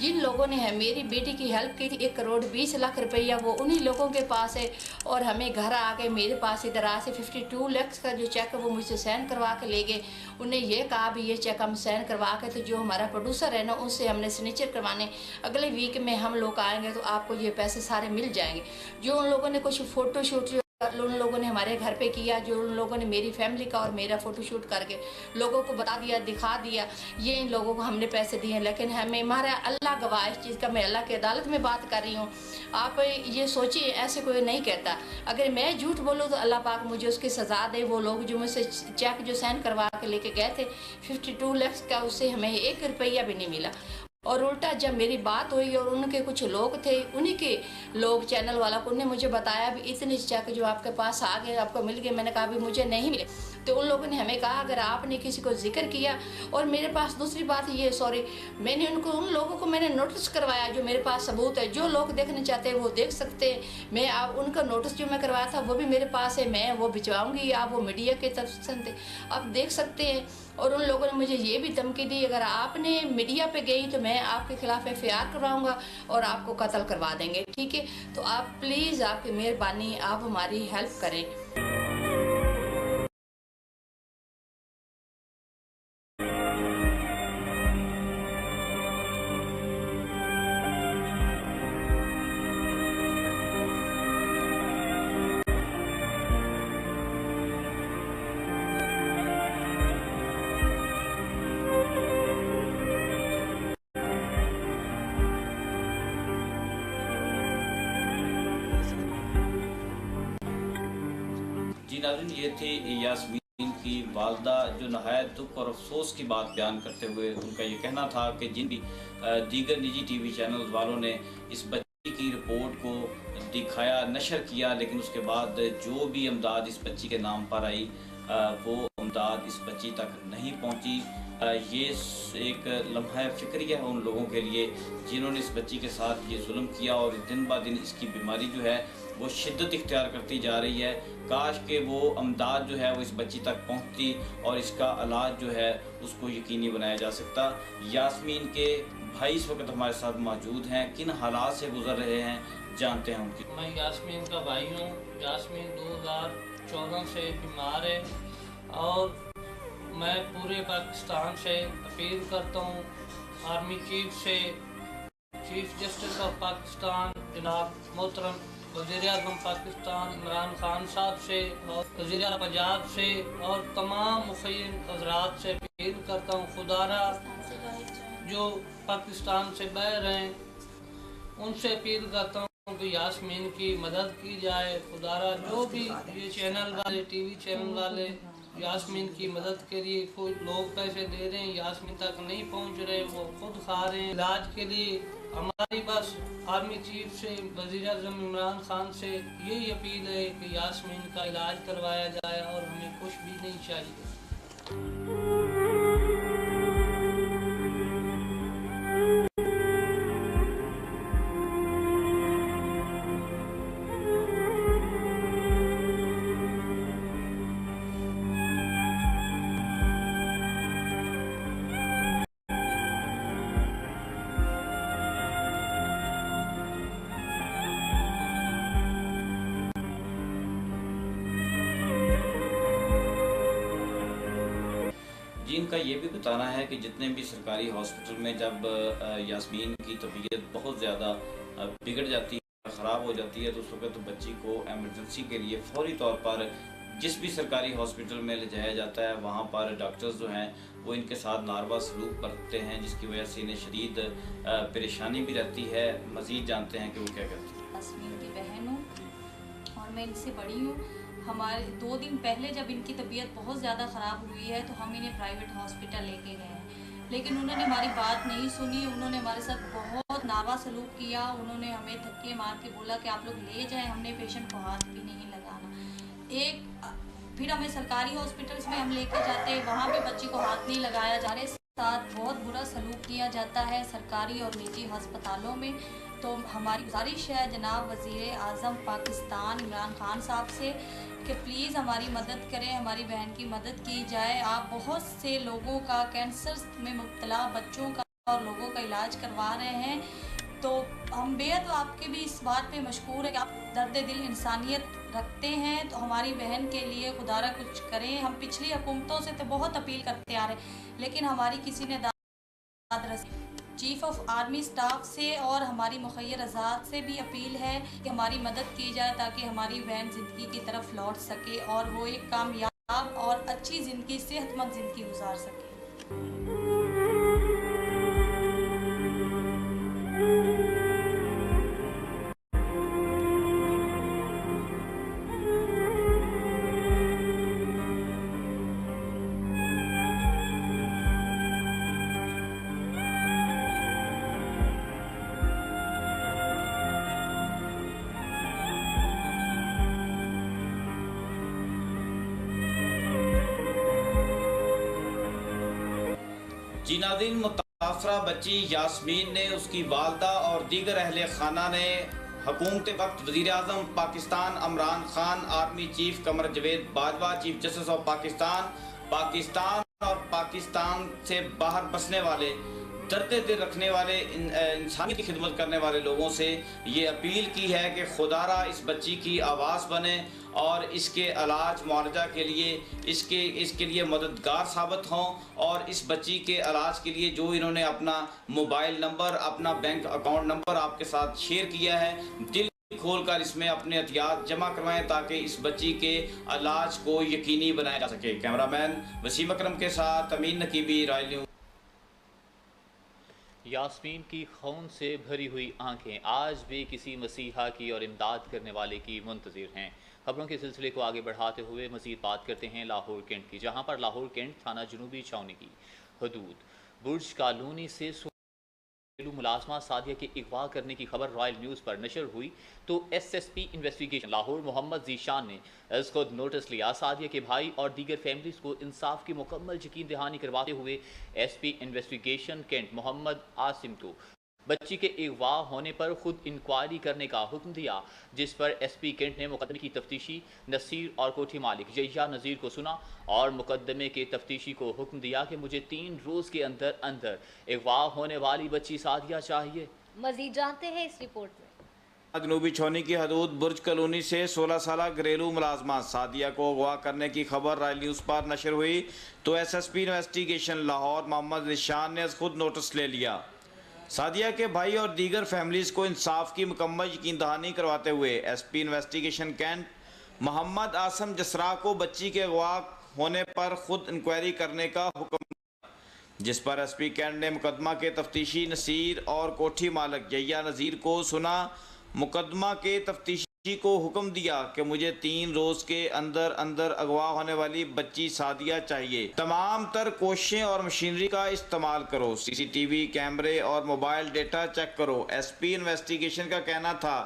जिन लोगों ने मेरी बेटी की हेल्प की थी, 1,20,00,000 रुपया वो उन्हीं लोगों के पास है। और हमें घर आके मेरे पास इधर आ से 52 लाख का जो चेक है वो मुझसे साइन करवा के ले गए। उन्हें ये कहा भी ये चेक हम साइन करवा के, तो जो हमारा प्रोड्यूसर है ना उनसे हमने सिग्नेचर करवाने, अगले वीक में हम लोग आएंगे तो आपको ये पैसे सारे मिल जाएंगे। जो उन लोगों ने कुछ फ़ोटोशूट उन लोगों ने हमारे घर पे किया, जो उन लोगों ने मेरी फैमिली का और मेरा फ़ोटोशूट करके लोगों को बता दिया, दिखा दिया, ये इन लोगों को हमने पैसे दिए। लेकिन हमें हमारा अल्लाह गवाह इस चीज़ का, मैं अल्लाह की अदालत में बात कर रही हूँ। आप ये सोचिए, ऐसे कोई नहीं कहता। अगर मैं झूठ बोलूँ तो अल्लाह पाक मुझे उसकी सज़ा दे। वो लोग जो मुझसे चेक जो साइन करवा के लेके गए थे 52 लाख का, उससे हमें 1 रुपया भी नहीं मिला। और उल्टा जब मेरी बात हुई और उनके कुछ लोग थे, उन्हीं के लोग चैनल वाला को, उन्होंने मुझे बताया भी इतने चेक जो आपके पास आ गए, आपको मिल गए। मैंने कहा भी मुझे नहीं मिले। तो उन लोगों ने हमें कहा अगर आपने किसी को जिक्र किया, और मेरे पास दूसरी बात ये, सॉरी, मैंने उन लोगों को मैंने नोटिस करवाया, जो मेरे पास सबूत है, जो लोग देखना चाहते हैं वो देख सकते हैं। मैं आप उनका नोटिस जो मैं करवाया था वो भी मेरे पास है, मैं वो भिजवाऊंगी, आप वो मीडिया के तरफ से आप देख सकते हैं। और उन लोगों ने मुझे ये भी धमकी दी अगर आपने मीडिया पे गई तो मैं आपके खिलाफ FIR करवाऊंगा और आपको कत्ल करवा देंगे, ठीक है। तो आप प्लीज़, आपकी मेहरबानी, आप हमारी हेल्प करें। जी नाज़रीन, ये थी यास्मीन की वालदा, जो नहायत दुख और अफसोस की बात बयान करते हुए उनका ये कहना था कि जिन भी दीगर निजी TV चैनल वालों ने इस बच्ची की रिपोर्ट को दिखाया, नशर किया, लेकिन उसके बाद जो भी इमदाद इस बच्ची के नाम पर आई वो इमदाद इस बच्ची तक नहीं पहुंची। ये एक लम्हा फ़िक्रिया है उन लोगों के लिए जिन्होंने इस बच्ची के साथ ये जुल्म किया, और दिन ब दिन इसकी बीमारी जो है वो शिद्दत इख्तियार करती जा रही है। काश के वो अमदाद जो है वो इस बच्ची तक पहुंचती और इसका इलाज जो है उसको यकीनी बनाया जा सकता। यास्मीन के भाई इस वक्त हमारे साथ मौजूद हैं, किन हालात से गुजर रहे हैं जानते हैं उनकी। मैं यास्मीन का भाई हूँ। यास्मीन 2014 से बीमार है और मैं पूरे पाकिस्तान से अपील करता हूँ आर्मी चीफ से, चीफ जस्टिस ऑफ पाकिस्तान जनाब मोहतरम वज़ीर-ए-आज़म पाकिस्तान इमरान खान साहब से और वज़ीर पंजाब से और तमाम मुखिन हज़रात से अपील करता हूँ, खुदारा जो पाकिस्तान से बाहर हैं उनसे अपील करता हूँ कि यास्मीन की मदद की जाए। खुदारा जो भी ये चैनल वाले, TV चैनल वाले यास्मीन की मदद के लिए कोई लोग पैसे दे रहे हैं, यास्मीन तक नहीं पहुंच रहे, वो खुद खा रहे हैं इलाज के लिए। हमारी बस आर्मी चीफ से, वज़ीर-ए-आज़म इमरान खान से यही अपील है कि यास्मीन का इलाज करवाया जाए और हमें कुछ भी नहीं चाहिए। इनका ये भी बताना है कि जितने भी सरकारी हॉस्पिटल में जब यास्मीन की तबीयत बहुत ज़्यादा बिगड़ जाती है, ख़राब हो जाती है, तो उस वक्त बच्ची को एमरजेंसी के लिए फौरी तौर पर जिस भी सरकारी हॉस्पिटल में ले जाया जाता है वहाँ पर डॉक्टर्स जो हैं वो इनके साथ नारवा सलूक करते हैं, जिसकी वजह से इन्हें शदीद परेशानी भी रहती है। मज़ीद जानते हैं कि वो क्या कहते हैं। यास्मीन की बहन हूँ और मैं इनसे बड़ी हूँ। हमारे 2 दिन पहले जब इनकी तबीयत बहुत ज़्यादा ख़राब हुई है तो हम इन्हें प्राइवेट हॉस्पिटल लेके गए हैं, लेकिन उन्होंने हमारी बात नहीं सुनी। उन्होंने हमारे साथ बहुत नारवा सलूक किया। उन्होंने हमें धक्के मार के बोला कि आप लोग ले जाएं, हमने पेशेंट को हाथ भी नहीं लगाना। फिर हमें सरकारी हॉस्पिटल्स में हम लेके जाते हैं, वहाँ भी बच्ची को हाथ नहीं लगाया जा रहा। साथ बहुत बुरा सलूक किया जाता है सरकारी और निजी अस्पतालों में। तो हमारी गुजारिश है जनाब वज़ीर-ए-आज़म पाकिस्तान इमरान खान साहब से कि प्लीज़ हमारी मदद करें, हमारी बहन की मदद की जाए। आप बहुत से लोगों का, कैंसर में मुब्तला बच्चों का और लोगों का इलाज करवा रहे हैं, तो हम बेहद आपके भी इस बात पे मशकूर है कि आप दर्द दिल इंसानियत रखते हैं। तो हमारी बहन के लिए खुदारा कुछ करें। हम पिछली हुकूमतों से तो बहुत अपील करते आ रहे हैं, लेकिन हमारी किसी ने चीफ ऑफ आर्मी स्टाफ से और हमारी मुखय्यर आज़ाद से भी अपील है कि हमारी मदद की जाए ताकि हमारी बहन ज़िंदगी की तरफ लौट सके और वो एक कामयाब और अच्छी ज़िंदगी, सेहतमंद ज़िंदगी गुजार सके। जी नाज़रीन, मुतासरा बच्ची यास्मीन ने उसकी वालदा और दीगर अहले खाना ने हुकूमत वक्त वज़ीर आज़म Pakistan Imran Khan, army chief Qamar Javed Bajwa, chief justice of Pakistan और पाकिस्तान से बाहर बसने वाले, दर्द दिल रखने वाले, इंसानियत की खिदमत करने वाले लोगों से ये अपील की है कि खुदारा इस बच्ची की आवाज़ बने और इसके इलाज मुआवजा के लिए इसके लिए मददगार साबित हों। और इस बच्ची के इलाज के लिए जो इन्होंने अपना मोबाइल नंबर, अपना बैंक अकाउंट नंबर आपके साथ शेयर किया है, दिल खोलकर इसमें अपने एहतियात जमा करवाएं ताकि इस बच्ची के इलाज को यकीनी बनाया जा सके। कैमरामैन वसीम अकरम के साथ अमीन नकीबी, रॉयल न्यूज़। यास्मीन की खून से भरी हुई आंखें आज भी किसी मसीहा की और इमदाद करने वाले की मुंतज़िर हैं। खबरों के सिलसिले को आगे बढ़ाते हुए मज़ीद बात करते हैं लाहौर कैंट की, जहां पर लाहौर कैंट थाना जनूबी छावनी की हदूद बुर्ज कॉलोनी से घरेलू मुलाजमा सादिया के अगवा करने की खबर रॉयल न्यूज़ पर नशर हुई तो SSP इन्वेस्टिगेशन लाहौर मोहम्मद जीशान ने इसको नोटिस लिया। सादिया के भाई और दीगर फैमिलीज को इंसाफ की मुकम्मल यकीन दहानी करवाते हुए SP investigation cantt Mohammad Asim को बच्ची के अगवा होने पर खुद इंक्वायरी करने का हुक्म दिया, जिस पर SP कैंट ने मुकदमे की तफ्तीशी नसीर और कोठी मालिक यहिया नज़ीर को सुना और मुकदमे के तफ्तीशी को हुक्म दिया कि मुझे 3 रोज़ के अंदर अंदर अगवा होने वाली बच्ची सादिया चाहिए। मजीद जानते हैं इस रिपोर्ट में। जनूबी छावनी की हदूद बुर्ज कॉलोनी से 16 साल घरेलू मुलाजमा सादिया को अगवा करने की खबर रॉयल न्यूज़ पर नशर हुई तो SSP इन्वेस्टिगेशन लाहौर मोहम्मद निशान ने खुद नोटिस ले लिया। सादिया के भाई और दीगर फैमिलीज़ को इंसाफ की मुकम्मल यकीन दहानी करवाते हुए SP investigation cantt Mohammad Asim Jasra को बच्ची के अगवा होने पर खुद इंक्वायरी करने का हुक्म दिया, जिस पर SP कैंट ने मुकदमा के तफ्तीशी नसीर और कोठी मालिक यहिया नज़ीर को सुना। मुकदमा के तफ्तीशी को हुक्म दिया कि मुझे 3 रोज़ के अंदर अंदर अगवा होने वाली बच्ची सादिया चाहिए। तमाम तर कोशिशें और मशीनरी का इस्तेमाल करो, CCTV कैमरे और मोबाइल डेटा चेक करो। SP इन्वेस्टिगेशन का कहना था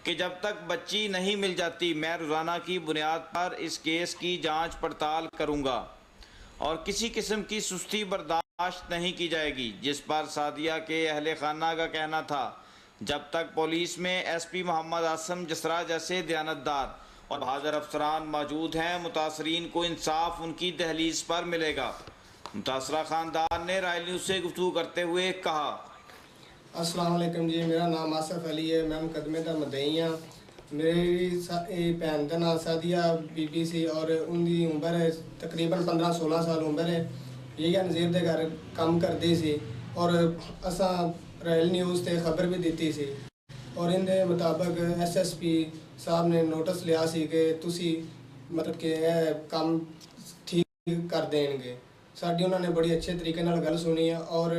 कि जब तक बच्ची नहीं मिल जाती मैं रोज़ाना की बुनियाद पर इस केस की जांच पड़ताल करूंगा और किसी किस्म की सुस्ती बर्दाश्त नहीं की जाएगी, जिस पर सादिया के अहले खाना का कहना था जब तक पुलिस में SP मोहम्मद आसम जसरा जैसे दयानतदार और बहादुर अफसरान मौजूद हैं, मुतासरीन को इंसाफ उनकी दहलीज पर मिलेगा। मुतासरा ख़ानदान ने रॉयल न्यूज़ से गुफ्तगू करते हुए कहा, अस्सलाम वालेकुम जी, मेरा नाम आसफ अली है, मैं मुकदमे का मुद्दई हाँ। मेरी भैन का नाम सादिया बीबी सी और उनकी उम्र है तकरीबन 15-16 साल उम्र है। यही नज़ीर के घर काम करती सी और असा रॉयल न्यूज़ से खबर भी दी सी और इनके मुताबिक SSP साहब ने नोटिस लिया सी कि तुसी मतलब कि काम ठीक कर देंगे। साड़ी उन्होंने बड़ी अच्छे तरीके नाल गल सुनी है और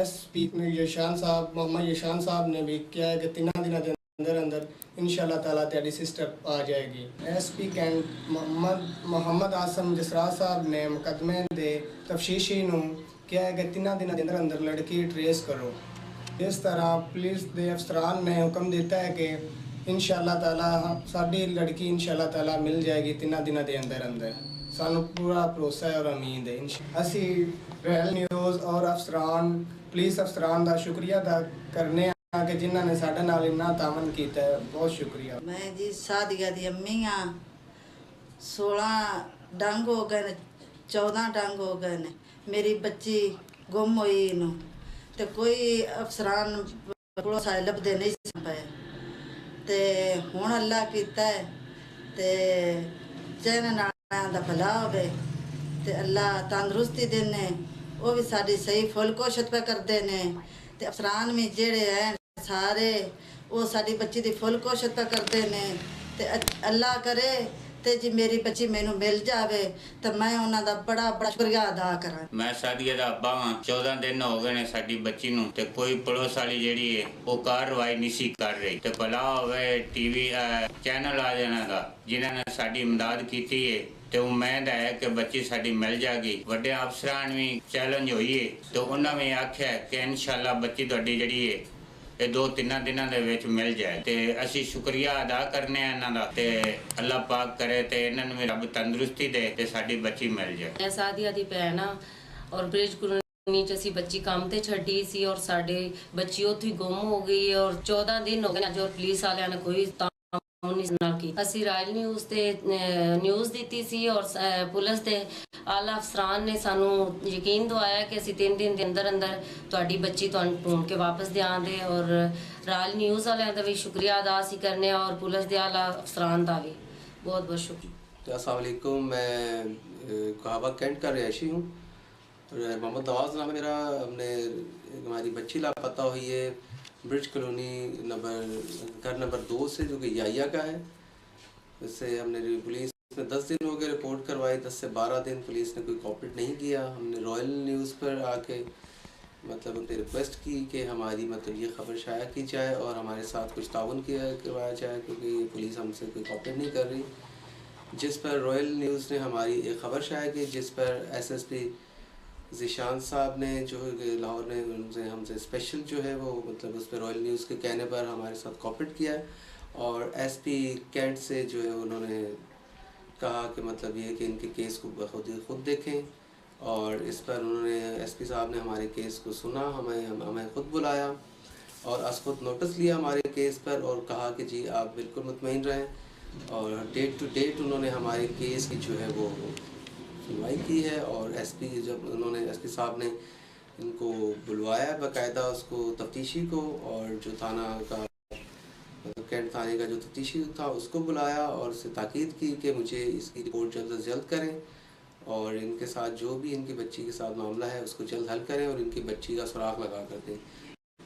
SP यशान साहब मोहम्मद यशान साहब ने भी किया है कि 3 दिनों के अंदर अंदर इंशाल्लाह ताला तेरी सिस्टर आ जाएगी। SP कैंट मोहम्मद आसम जसरा साहब ने मुकदमे दे तफ्तीशी नूं क्या है कि 3 दिनों के अंदर अंदर लड़की ट्रेस करो। इस तरह पुलिस के अफसरान ने हुक्म दिता है कि इंशाल्लाह ताला साड़ी लड़की इंशाल्लाह ताला मिल जाएगी 3 दिनों के अंदर अंदर। सानू पूरा भरोसा है और उम्मीद है। असी रॉयल न्यूज़ और अफसरान पुलिस अफसरान का शुक्रिया अदा करने कि जिन्होंने साडे नाल इन्ना तामन किया है, बहुत शुक्रिया। मैं जी सादिया दी अम्मी हाँ। 16 डंग हो गए, 14 डंग हो गए ने। मेरी बच्ची गुम हुई नू ते कोई अफसरान पुलिस आए लभदे नहीं पे ते हुण अल्लाह कीता है ते चैन नाल दा भला होवे ते अल्लाह तंदुरुस्ती देने। वो भी साडी सही फुल कोशिश पे करते ने ते अफसरान भी जेड़े हैं सारे वो साडी बच्ची दी फुल कोशिश पे करते ने ते अल्लाह करे ते जी मेरी बच्ची मैनू मिल जावे तो मैं उन्हां दा बड़ा बड़ा शुक्रिया अदा करा। मैं सादिया दा अब्बा हां। 14 दिन हो गए ने साडी बच्ची नू ते कोई पड़ोस वाली जेड़ी है वो कार्रवाई नहीं सी कर रही ते भला होवे TV चैनल आ जाना दा जिन्हां ने साडी इमदाद कीती है ते उम्मीद है कि बच्ची साडी मिल जाएगी। वड्डे अफसरान भी चैलेंज होई है तो उन्हां भी आख्या कि इंशाल्लाह बच्ची तुहाडी जेड़ी है 2-3 दिनों के विच मिल जाए ते असी शुक्रिया अदा करने इन्हां दा ते अल्लाह पाक करे ते इन्हां नूं रब तंदुरुस्ती दे ते साडी बच्ची मिल जाए। मैं सादिया दी भैन और ब्रिज ਕਲੋਨੀ 'ਚ ਅਸੀਂ ਬੱਚੀ ਕੰਮ ਤੇ ਛੱਡੀ ਸੀ ਔਰ ਸਾਡੇ ਬੱਚੀ ਉੱਥੇ ਹੀ ਗੁੰਮ ਹੋ ਗਈ ਔਰ 14 ਦਿਨ ਹੋ ਗਏ ਅੱਜ ਔਰ ਪੁਲਿਸ ਵਾਲਿਆਂ ਨੇ ਕੋਈ ਨਾਲ ਕੀ ਅਸੀਂ ਰਾਇਲ ਨਿਊਜ਼ ਤੇ ਨਿਊਜ਼ ਦਿੱਤੀ ਸੀ ਔਰ ਪੁਲਿਸ ਦੇ ਆਲਾ ਅਫਸਰਾਨ ਨੇ ਸਾਨੂੰ ਯਕੀਨ ਦਵਾਇਆ ਕਿ ਅਸੀਂ 3 ਦਿਨ ਦੇ ਅੰਦਰ ਅੰਦਰ ਤੁਹਾਡੀ ਬੱਚੀ ਤੁਹਾਨੂੰ ਢੂੰढ ਕੇ ਵਾਪਸ ਦਿਆਂਗੇ ਔਰ ਰਾਇਲ ਨਿਊਜ਼ ਵਾਲਿਆਂ ਦਾ ਵੀ ਸ਼ੁਕਰੀਆ ਅਦਾ ਅਸੀਂ ਕਰਨੇ ਆ और पुलिस ਦੇ आला अफसरान ਦਾ भी बहुत बहुत शुक्रिया। अस्सलाम वालेकुम, मैं कहावा कैंट का रिहायशी हूँ और मोहम्मद नवाज़ नाम है मेरा। हमारी बच्ची लापता हुई है ब्रिज कॉलोनी घर नंबर 2 से, जो कि याया का है। इससे हमने पुलिस में 10 दिन हो गए रिपोर्ट करवाई, 10 से 12 दिन पुलिस ने कोई कॉपरेट नहीं किया। हमने रॉयल न्यूज़ पर आके मतलब उनसे रिक्वेस्ट की कि हमारी मतलब ये खबर शाया की जाए और हमारे साथ कुछ ताउन करवाया जाए, क्योंकि पुलिस हमसे कोई कॉपरेट नहीं कर रही। जिस पर रॉयल न्यूज़ ने हमारी एक ख़बर शाया की, जिस पर SSP ज़ीशान साहब ने जो लाहौर ने उनसे हमसे स्पेशल जो है वो मतलब उस पर रॉयल न्यूज़ के कहने पर हमारे साथ कॉपरेट किया है। और SP कैंट से जो है उन्होंने कहा कि मतलब ये कि इनके केस को खुद देखें और इस पर उन्होंने SP साहब ने हमारे केस को सुना, हमें ख़ुद बुलाया और खुद नोटिस लिया हमारे केस पर और कहा कि जी आप बिल्कुल मुतमईन रहें। और डेट टू डेट उन्होंने हमारे केस की जो है वो सुनवाई की है। और जब उन्होंने SP साहब ने इनको बुलवाया बाकायदा उसको तफ्तीशी को, और जो थाना का मतलब कैंट थाने का जो तफ्तीशी था उसको बुलाया और उससे ताकीद की कि मुझे इसकी रिपोर्ट जल्द से जल्द करें और इनके साथ जो भी इनकी बच्ची के साथ मामला है उसको जल्द हल करें और इनकी बच्ची का सुराग लगा कर दें।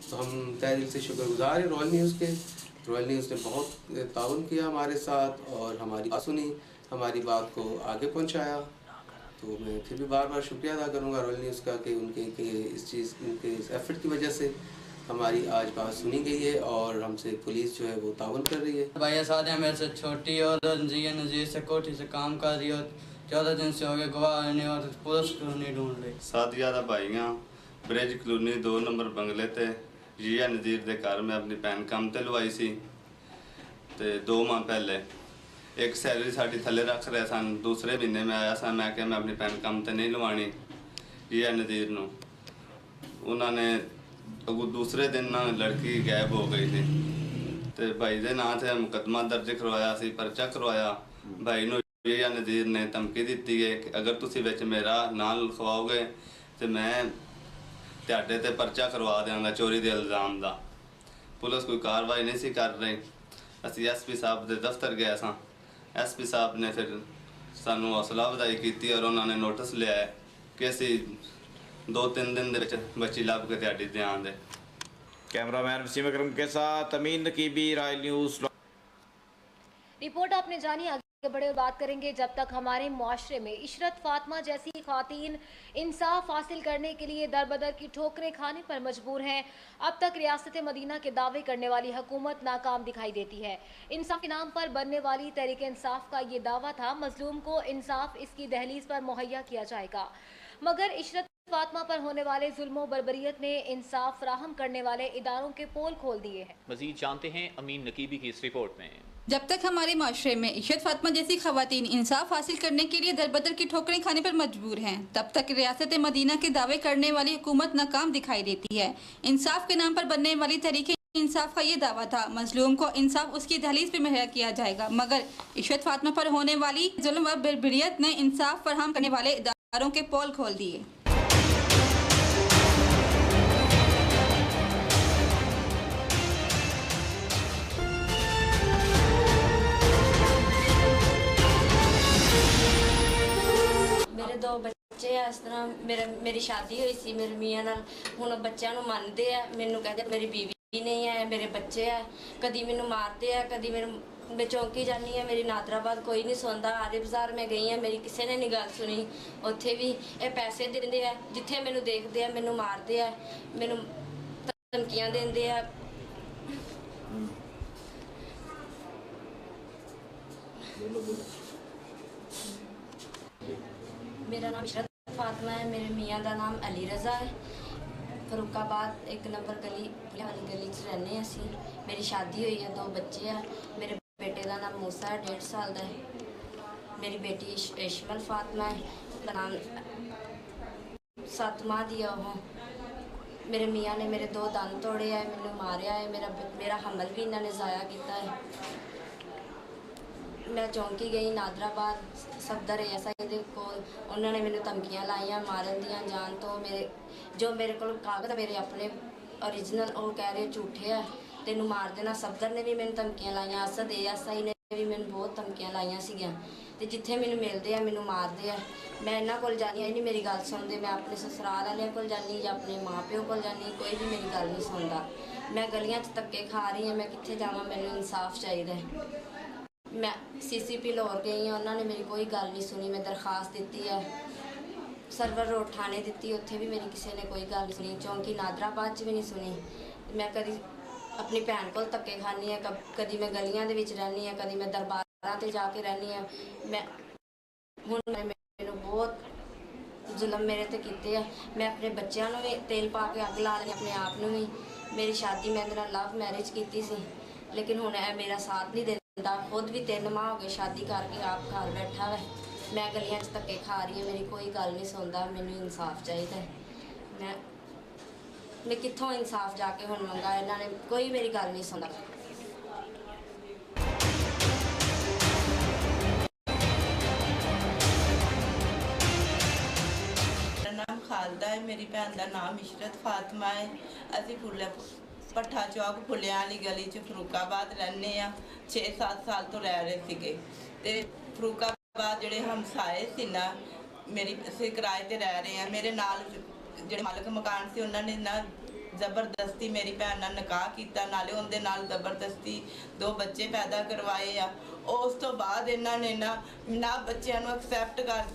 तो हम तहे दिल से शुक्रगुजार हैं रॉयल न्यूज़ के। रॉयल न्यूज़ ने बहुत ताउन किया हमारे साथ और हमारी बात सुनी, हमारी बात को आगे पहुंचाया। तो मैं फिर भी बार बार शुक्रिया अदा करूंगा रॉयल न्यूज़ का कि उनके इस एफर्ट की वजह से हमारी आज बात सुनी गई है और हमसे पुलिस जो है वो ताउन कर रही है। भैया साथ है मेरे से छोटी और नज़ीर से कोठी से काम कर रही और 14 दिन से हो गए गवाह नहीं और पुलिस को नहीं ढूंढ रही। सादिया दा भाईयां ब्रिज कॉलोनी 2 नंबर बंगले ते जिया नज़ीर के घर मैं अपनी भैन काम ते लवाई सी ते 2 माह पहले एक सैलरी साड़ी थले रख रहे सन। दूसरे महीने में आया सा, मैं क्या मैं अपनी भैन काम ते नहीं लवानी जिया नज़ीर नूं। उन्होंने दूसरे दिन ना लड़की गायब हो गई थी ते भाई दे नां ते मुकदमा दर्ज करवाया सी, परचा करवाया। भाई नूं जिया नज़ीर ने धमकी दी है कि अगर तुसीं विच मेरा नाम लिखवाओगे तो मैं ਤੁਹਾਡੇ ਤੇ ਪਰਚਾ ਕਰਵਾ ਦਿਆਂਗਾ ਚੋਰੀ ਦੇ ਇਲਜ਼ਾਮ ਦਾ। ਪੁਲਿਸ ਕੋਈ ਕਾਰਵਾਈ ਨਹੀਂ ਸੀ ਕਰ ਰਹੀ। ਅਸੀਂ SP ਸਾਹਿਬ ਦੇ ਦਫ਼ਤਰ ਗਏ ਸਾਂ। SP ਸਾਹਿਬ ਨੇ ਫਿਰ ਸਾਨੂੰ ਹੌਸਲਾ ਵਧਾਈ ਕੀਤੀ ਔਰ ਉਹਨਾਂ ਨੇ ਨੋਟਿਸ ਲਿਆ ਕਿ ਅਸੀਂ 2-3 दिन ਦੇ ਵਿੱਚ ਬੱਚੀ ਲੱਭ ਕੇ ਤੁਹਾਡੀ ਧਿਆਨ ਦੇ। कैमरामैन वसीम अकरम के साथ अमीन नकीबी, रॉयल न्यूज़। रिपोर्ट आपने जानी, आगे बढ़े और बात करेंगे। जब तक हमारे मुआशरे में इशरत फातिमा जैसी ख़वातीन इंसाफ हासिल करने के लिए दर बदर की ठोकरें खाने पर मजबूर हैं, अब तक रियासत मदीना के दावे करने वाली हुकूमत नाकाम दिखाई देती है। इंसाफ के नाम पर बनने वाली तहरीक इंसाफ का ये दावा था मजलूम को इंसाफ इसकी दहलीज पर मुहैया किया जाएगा, मगर इशरत फातिमा पर होने वाले जुल्मों बर्बरियत ने इंसाफ फराहम करने वाले इदारों के पोल खोल दिए हैं। मजीद जानते हैं अमीन नकीबी की इस रिपोर्ट में। जब तक हमारे माशरे में इशरत फातिमा जैसी खवातीन इंसाफ हासिल करने के लिए दरबदर की ठोकरें खाने पर मजबूर हैं, तब तक रियासत मदीना के दावे करने वाली हुकूमत नाकाम दिखाई देती है। इंसाफ के नाम पर बनने वाली तहरीक इंसाफ का ये दावा था मजलूम को इंसाफ उसकी दहलीज पर मुहैया किया जाएगा, मगर इशरत फातिमा पर होने वाली जुल्म व बर्बरियत ने इंसाफ फराहम करने वाले इदारों के पोल खोल दिए। मेरे 2 बच्चे आ, इस तरह मेरी शादी हुई सी मेरे मियाँ नाल। हुण बच्चों नूं मनदे आ, मैनूं कहदे मेरी बीवी नहीं है, मेरे बच्चे आ। कदी मैनूं मारदे आ, कदी मैं चौंकी जानी है। मेरी नादराबाद कोई नहीं सुनता। आरिफ बाजार मैं गई हाँ, मेरी किसी ने नहीं गल सुनी। उत्थे भी ये पैसे देंदे आ, जिथे मैनूं देखदे आ मैनूं मारदे आ, मैनूं धमकियां देंदे आ। मेरा नाम इशरत फातिमा है, मेरे मियाँ का नाम अली रज़ा है। फरूकाबाद 1 नंबर गली वाली गली च रहने असी। मेरी शादी हुई है, 2 बच्चे हैं। मेरे बेटे का नाम मूसा है, 1.5 साल का है। मेरी बेटी इशमल फातिमा है, उसका नाम 7 माह दी है वो। मेरे मियाँ ने मेरे 2 दंद तोड़े है, मैंने मारिया है, मेरा हमल भी इन्होंने ज़ाया किया है। मैं चौंकी गई नादराबाद सफदर एएसआई को, उन्होंने मैंने धमकियाँ लाइया मारन दियाँ जान तो। मेरे को कागज़ मेरे अपने ओरिजिनल वो कह रहे झूठे है, तेनू मार देना। सफदर ने भी मैंने धमकियाँ लाइया, असद एएसआई ने भी मैंने बहुत धमकियाँ लाइया सीगियां ते जिथे मैनू मिलते हैं मैनू मारते हैं। मैं इन्हों को जानी नहीं मेरी गल सुनते, मैं अपने ससुराल वाले को जानी या अपने माँ प्यो को जानी, कोई भी मेरी गल नहीं सुनता। मैं गलियां च धक्के खा रही हाँ, मैं कित्थे जावां, मैनू इंसाफ चाहिए। मैं CCP लाहौर गई हाँ, उन्होंने मेरी कोई गल नहीं सुनी। मैं दरखास्त दी है सर्वर रोड थाने दी, उत्थे भी मेरी किसी ने कोई गल नहीं सुनी। चौंकी नादराबाद भी नहीं सुनी। मैं कभी अपनी भैन को धक्के खानी है, कभी मैं गलियां दे विच रहनी है, कभी मैं दरबारां ते जाके रहनी है। मैं हुण मैनू बहुत जुल्म मेरे ते कीते है। मैं अपने बच्चों भी तेल पा के अग ला ली, अपने आप नूं भी। मेरी शादी मैं इहदे नाल लव मैरिज की सी, लेकिन हुण मेरा साथ नहीं देता। खुद भी 3 माह हो गए शादी करके, आप घर बैठा है। मैं गलियां च धक्के खा रही है, मेरी कोई गल नहीं सुनता। मैनू इंसाफ चाहिए। मैं कित्थों इंसाफ जाके हुण मंगा, इन्होंने कोई मेरी गल नहीं सुनता। मेरा नाम खालदा है, मेरी भैन का नाम इशरत फातिमा है। असी फुले भट्ठा चौक फुलियां वाली गली च फरूकाबाद रहने 6-7 साल तो रह रहे थे। फरूकाबाद जिहड़े हमसाए सी ना मेरी, असीं किराए ते रह रहे हैं। मेरे नाल जिहड़े मालक मकान से उन्होंने ना जबरदस्ती मेरी भैन नाल निकाह किया, नाले उनके नाल जबरदस्ती 2 बच्चे पैदा करवाए आ। उस तो बाद इन्होंने ना बच्चों को एक्सैप्ट करते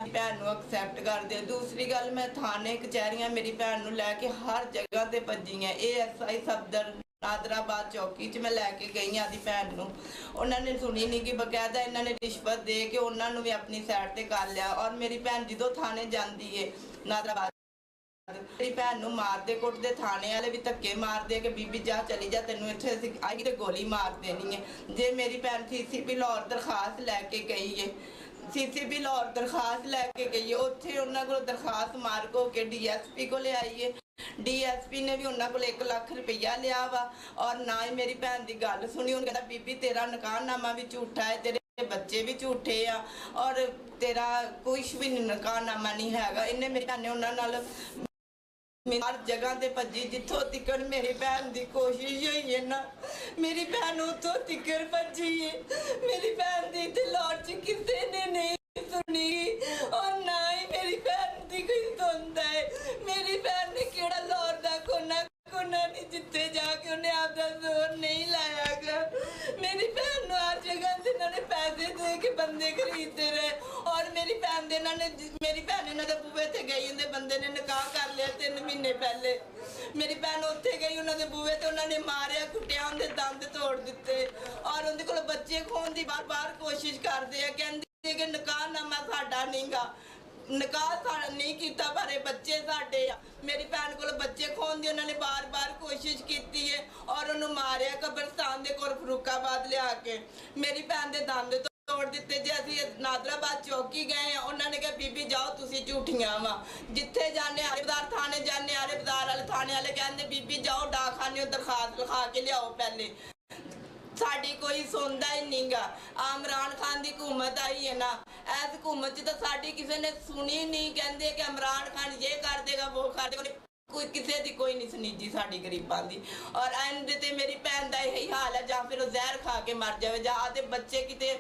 भैन को एक्सैप्ट करते। दूसरी गल, मैं थाने कचहरियाँ मेरी भैन को लैके हर जगह पर भजी है। ASI सफदर नादराबाद चौकी च मैं लैके गई आदि भैन को, उन्होंने सुनी नहीं कि बकायदा इन्होंने रिश्वत दे के उन्होंने भी अपनी साइड पर कर लिया। और मेरी भैन जो थाने जाती है नादराबाद, मेरी भैन को मारते कुटते, थाने वाले भी धक्के मारते कि बीबी जा चली जा, तेनों इत्थे आई तो गोली मार देनी है। जे मेरी भैन CCP लाहौर दरखास्त लैके गई है, CCP लाहौर दरखास्त लैके गई है, उत्थे उन्होंने को दरखास्त मार्क हो के DSP को ले आई है। DSP ने भी उन्होंने को 1 लाख रुपया लिया वा, और ना ही मेरी भैन की गल सुनी। उन्हें कहता बीबी तेरा निकाहनामा भी झूठा है, तेरे बच्चे भी झूठे आ, और तेरा कुछ भी निकाहनामा नहीं है। इन्हें मेरी भैन ने उन्होंने हर जगह ते भजी, जिथों तिकड़ मेरी भैन की कोशिश हुई है ना, मेरी भैन उतों तिकड़ भजी है। मेरी भैन की इत्थे लाहौर च किसी ने नहीं सुनी, और ना ही मेरी भैन की कोई सुनता है। मेरी भैन ने केड़ा लाहौर का कोना नहीं जिथे जाके उन्हें आपका जोर नहीं लाया गया। मेरी भैन को हर जगह से इन्होंने पैसे दे के बंदे खरीदते रहे, और मेरी भैन दे मेरी भैन इन्होंने बूहे ते गई, उन्हें बंदे ने निकाह कर लिया 3 महीने पहले। मेरी भैन उत्थे गई, उन्होंने बूहे ते उन्होंने मारिया कुटिया, उनके दंद तोड़ दिते, और उनके कोल बच्चे खोन की बार-बार कोशिश करते हैं, कहते कि निकाहनामा साडा नहींगा, निकाह नहीं किया पर बच्चे साडे आ। मेरी भैन को बच्चे खोन की उन्होंने बार-बार कोशिश की है, और उन्होंने मारिया कब्रस्तान के कोल फरूकाबाद लिया के। मेरी भैन के दंद तोड़ दिते। जे असीं नादराबाद चौकी गए हैं, उन्होंने कहा बीबी जाओ तुसीं झूठियां वा, जिथे जाने आले बाजार थाने जाने, आले बाजार वाले थाने वाले कहते बीबी जाओ डाकखाने दरखास्त लिखा के लियाओ। पहले साड़ी कोई सुनता ही नहीं गा। इमरान खान की हुकूमत आई है ना, इस हुकूमत तो साड़ी किसी ने सुनी नहीं। कहते कि इमरान खान ये कर देगा वो कर देगा, कोई किसी की कोई नहीं सुनी जी साड़ी गरीबां की। और एंड ते मेरी भैन का यही हाल है, जां फिर जहर खा के मर जाए, जां आदे बच्चे किते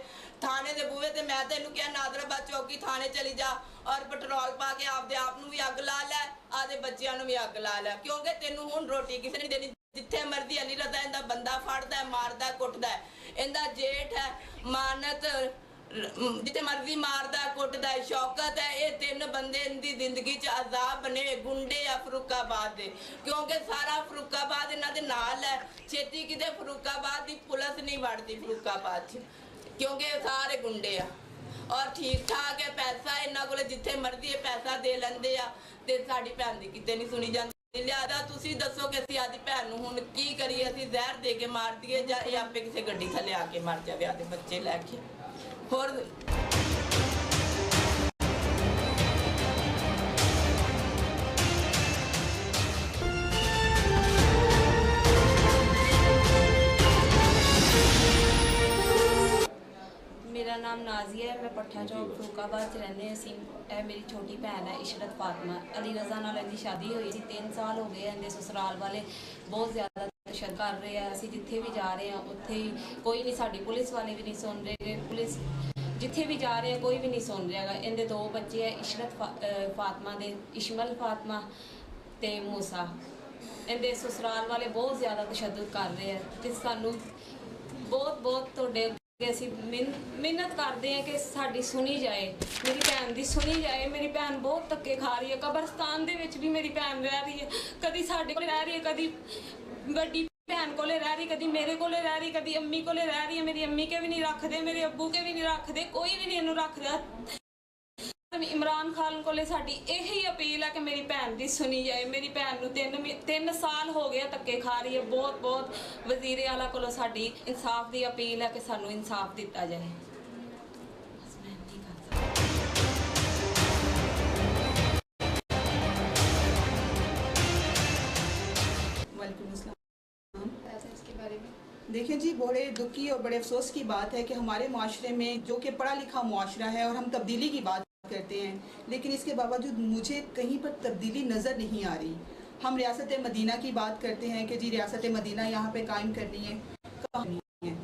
थाने के बूहे ते मैं तेनू क्या नादराबाद चौकी थाने चली जा, और पेट्रोल पा के आपदे आप नूं भी अग ला लै, आदे बच्चों नूं भी अग ला लै, क्योंकि तेनू हुण रोटी किसी ने देनी। जिथे मर्जी अली रजा इंदा बंदा फड़दा है, मारदा कुटदा है। इंदा जेठ है मानत, जिते मर्जी मारदा कुटदा है। शौकत है, ये 3 बंदे इनकी जिंदगी च अजाब बने गुंडे आ फरूकाबाद दे, क्योंकि सारा फरूकाबाद इन्हां दे नाल है। छेती किते फरूकाबाद की पुलिस नहीं वड़दी फरूकाबाद च, क्योंकि सारे गुंडे आ, और ठीक ठाक है पैसा इन्हां कोल, जिथे मर्जी पैसा दे लैंदे आ, ते साडी भैन दी किते नहीं सुनी जाती। लिहाजा तुसीं दसो कि असीं आदी भैन नूं हुण की करिए, असीं जहर दे के मार दईए जां इह आपे किसी गड्डी थल्ले आके मर जावे आदे बच्चे लैके। होर नाम नाजिया है, मैं पट्ठा चौक फरूकाबाद च रहने ਅਸੀਂ ਇਹ ਮੇਰੀ ਛੋਟੀ ਭੈਣ ਹੈ ਇਸ਼ਰਤ ਫਾਤਮਾ ਅਲੀ ਰਜ਼ਾ ਨਾਲ ਇਹਦੀ ਸ਼ਾਦੀ ਹੋਈ ਸੀ 3 ਸਾਲ ਹੋ ਗਏ ਇਹਦੇ ਸਸੁਰਾਲ ਵਾਲੇ ਬਹੁਤ ਜ਼ਿਆਦਾ ਤਸ਼ੱਦਦ ਕਰ ਰਹੇ ਆ ਅਸੀਂ ਜਿੱਥੇ ਵੀ ਜਾ ਰਹੇ ਆ ਉੱਥੇ ਹੀ ਕੋਈ ਨਹੀਂ ਸਾਡੀ ਪੁਲਿਸ ਵਾਲੇ ਵੀ ਨਹੀਂ ਸੁਣ ਰਹੇ ਪੁਲਿਸ ਜਿੱਥੇ ਵੀ ਜਾ ਰਹੇ ਆ ਕੋਈ ਵੀ ਨਹੀਂ ਸੁਣ ਰਿਹਾ ਹੈਗਾ ਇਹਦੇ 2 ਬੱਚੇ ਆ ਇਸ਼ਰਤ ਫਾਤਮਾ ਦੇ ਇਸ਼ਮਲ ਫਾਤਮਾ ਤੇ ਮੂਸਾ ਇਹਦੇ ਸਸੁਰਾਲ ਵਾਲੇ ਬਹੁਤ ਜ਼ਿਆਦਾ ਤਸ਼ੱਦਦ ਕਰ ਰਹੇ ਆ ਤੇ ਸਾਨੂੰ ਬਹੁਤ ਤੁਹਾਡੇ ਅਸੀਂ ਮਿਹਨਤ ਕਰਦੇ ਆ ਕਿ ਸਾਡੀ ਸੁਣੀ ਜਾਏ ਮੇਰੀ ਭੈਣ ਦੀ ਸੁਣੀ ਜਾਏ ਮੇਰੀ ਭੈਣ ਬਹੁਤ ਧੱਕੇ ਖਾ ਰਹੀ ਹੈ ਕਬਰਸਤਾਨ ਦੇ ਵਿੱਚ ਵੀ ਮੇਰੀ ਭੈਣ ਰਹਿ ਰਹੀ ਹੈ ਕਦੀ ਸਾਡੇ ਕੋਲ ਰਹਿ ਰਹੀ ਹੈ ਕਦੀ ਵੱਡੀ ਭੈਣ ਕੋਲੇ ਰਹਿ ਰਹੀ ਕਦੀ ਮੇਰੇ ਕੋਲੇ ਰਹਿ ਰਹੀ ਕਦੀ ਅੰਮੀ ਕੋਲੇ ਰਹਿ ਰਹੀ ਹੈ ਮੇਰੀ ਅੰਮੀ ਕੇ ਵੀ ਨਹੀਂ ਰੱਖਦੇ ਮੇਰੇ ਅੱਬੂ ਕੇ ਵੀ ਨਹੀਂ ਰੱਖਦੇ ਕੋਈ ਵੀ ਨਹੀਂ ਇਹਨੂੰ ਰੱਖਦਾ ਇਮਰਾਨ ਖਾਨ ਕੋਲੇ ਸਾਡੀ ਇਹੀ ਅਪੀਲ ਹੈ ਕਿ ਮੇਰੀ ਭੈਣ ਦੀ ਸੁਣੀ ਜਾਏ ਮੇਰੀ ਭੈਣ ਨੂੰ 3 ਸਾਲ ਹੋ ਗਏ ਧੱਕੇ ਖਾ ਰਹੀ ਹੈ ਬਹੁਤ ਵਜ਼ੀਰ ਆਲਾ ਕੋਲੋਂ ਸਾਡੀ ਇਨਸਾਫ ਦੀ ਅਪੀਲ ਹੈ ਕਿ ਸਾਨੂੰ ਇਨਸਾਫ ਦਿੱਤਾ ਜਾਏ देखें जी बड़े दुख की और बड़े अफसोस की बात है कि हमारे माशरे में जो कि पढ़ा लिखा मुआशरा है और हम तब्दीली की बात करते हैं लेकिन इसके बावजूद मुझे कहीं पर तब्दीली नज़र नहीं आ रही हम रियासत मदीना की बात करते हैं कि जी रियासत मदीना यहाँ पे कायम करनी है कहाँ नहीं है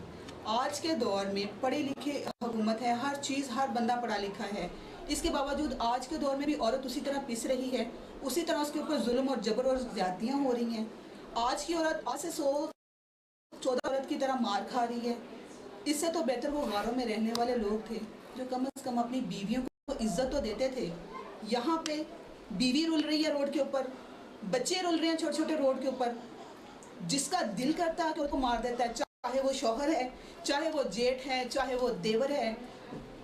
आज के दौर में पढ़े लिखे हुकूमत है हर चीज़ हर बंदा पढ़ा लिखा है इसके बावजूद आज के दौर में भी औरत उसी तरह पिस रही है उसी तरह उसके ऊपर जुल्म और जबर और ज़्यादतियाँ हो रही हैं आज की औरत आज से 14 औरत की तरह मार खा रही है इससे तो बेहतर वो गारों में रहने वाले लोग थे जो कम से कम अपनी बीवियों को इज्जत तो देते थे यहाँ पे बीवी रुल रही है रोड के ऊपर बच्चे रुल रहे हैं छोटे छोटे रोड के ऊपर जिसका दिल करता है कि उसको मार देता है चाहे वो शौहर है चाहे वो जेठ है चाहे वो देवर है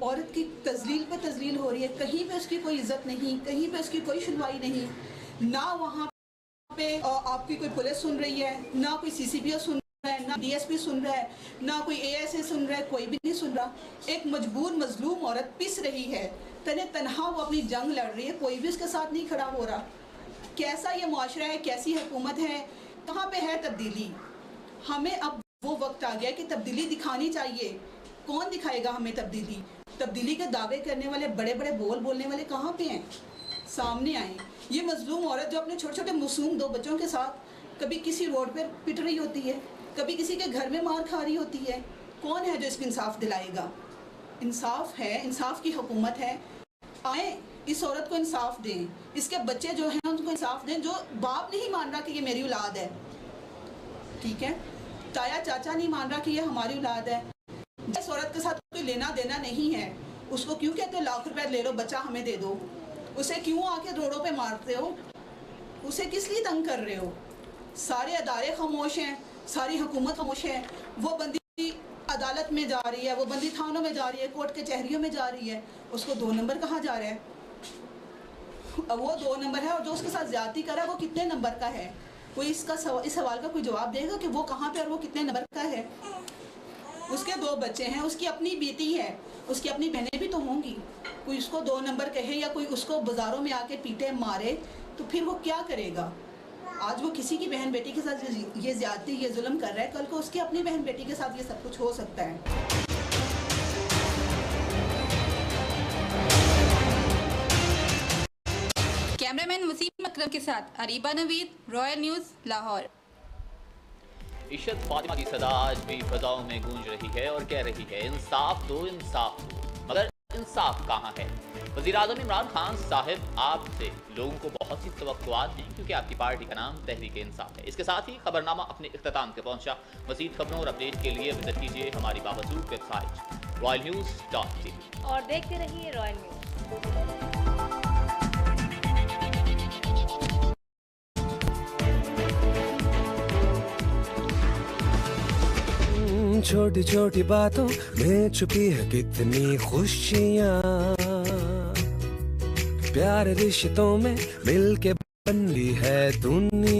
औरत की तजलील पे तजलील हो रही है कहीं पे उसकी कोई इज्जत नहीं कहीं पे उसकी कोई सुनवाई नहीं ना वहाँ पे आपकी कोई पुलिस सुन रही है ना कोई CCPO सुन ना DSP सुन रहा है ना कोई ASA सुन रहा है कोई भी नहीं सुन रहा एक मजबूर मजलूम औरत पिस रही है तनहा वो अपनी जंग लड़ रही है कोई भी उसके साथ नहीं खड़ा हो रहा कैसा ये मुआशरा है कैसी हुकूमत है कहाँ पे है तब्दीली हमें अब वो वक्त आ गया कि तब्दीली दिखानी चाहिए कौन दिखाएगा हमें तब्दीली के दावे करने वाले बड़े बड़े बोलने वाले कहाँ पे हैं सामने आए ये मजलूम औरत जो अपने छोटे छोटे मासूम 2 बच्चों के साथ कभी किसी रोड पर पिट रही होती है कभी किसी के घर में मार खा रही होती है कौन है जो इसको इंसाफ दिलाएगा इंसाफ है इंसाफ की हुकूमत है आए इस औरत को इंसाफ दें इसके बच्चे जो हैं उनको इंसाफ दें जो बाप नहीं मान रहा कि ये मेरी औलाद है ठीक है ताया चाचा नहीं मान रहा कि ये हमारी औलाद है जिस औरत के साथ कोई लेना देना नहीं है उसको क्यों कहते हो लाख रुपए ले लो बच्चा हमें दे दो उसे क्यों आके रोडों पे मारते हो उसे किस लिए तंग कर रहे हो सारे अदारे खामोश हैं सारी हुकूमत खामोश है वो बंदी अदालत में जा रही है वो बंदी थानों में जा रही है कोर्ट कचहरियों में जा रही है उसको 2 नंबर कहाँ जा रहा है अब वो 2 नंबर है और जो उसके साथ ज्यादती कर रहा है वो कितने नंबर का है कोई इस सवाल का कोई जवाब देगा कि वो कहाँ पे और वो कितने नंबर का है उसके 2 बच्चे हैं उसकी अपनी बेटी है उसकी अपनी बहनें भी तो होंगी कोई उसको 2 नंबर कहे या कोई उसको बाज़ारों में आके पीटे मारे तो फिर वो क्या करेगा आज वो किसी की बहन बेटी के साथ ये ज्यादती ये जुल्म कर रहा है कल को उसकी अपनी बहन बेटी के साथ ये सब कुछ हो सकता है कैमरामैन वसीम अकरम के साथ अरीबा नवीद रॉयल न्यूज़ लाहौर इशरत फातिमा की सदा आज भी फजाओं में गूंज रही है और कह रही है इंसाफ दो मगर इंसाफ कहाँ है वज़ीर-ए-आज़म इमरान खान साहब आपसे लोगों को बहुत सी तवक्कुआत हैं क्योंकि आपकी पार्टी का नाम तहरीक इंसाफ है। इसके साथ ही खबरनामा अपने इख्तिताम पे पहुंचा। मज़ीद खबरों और अपडेट के लिए विजिट कीजिए हमारी बावजूद वेबसाइट royalnews.tv और देखते रहिए रॉयल न्यूज़। छोटी छोटी बातों में छुपी है कितनी खुशियाँ प्यार रिश्तों में मिलके बन ली है दुनिया।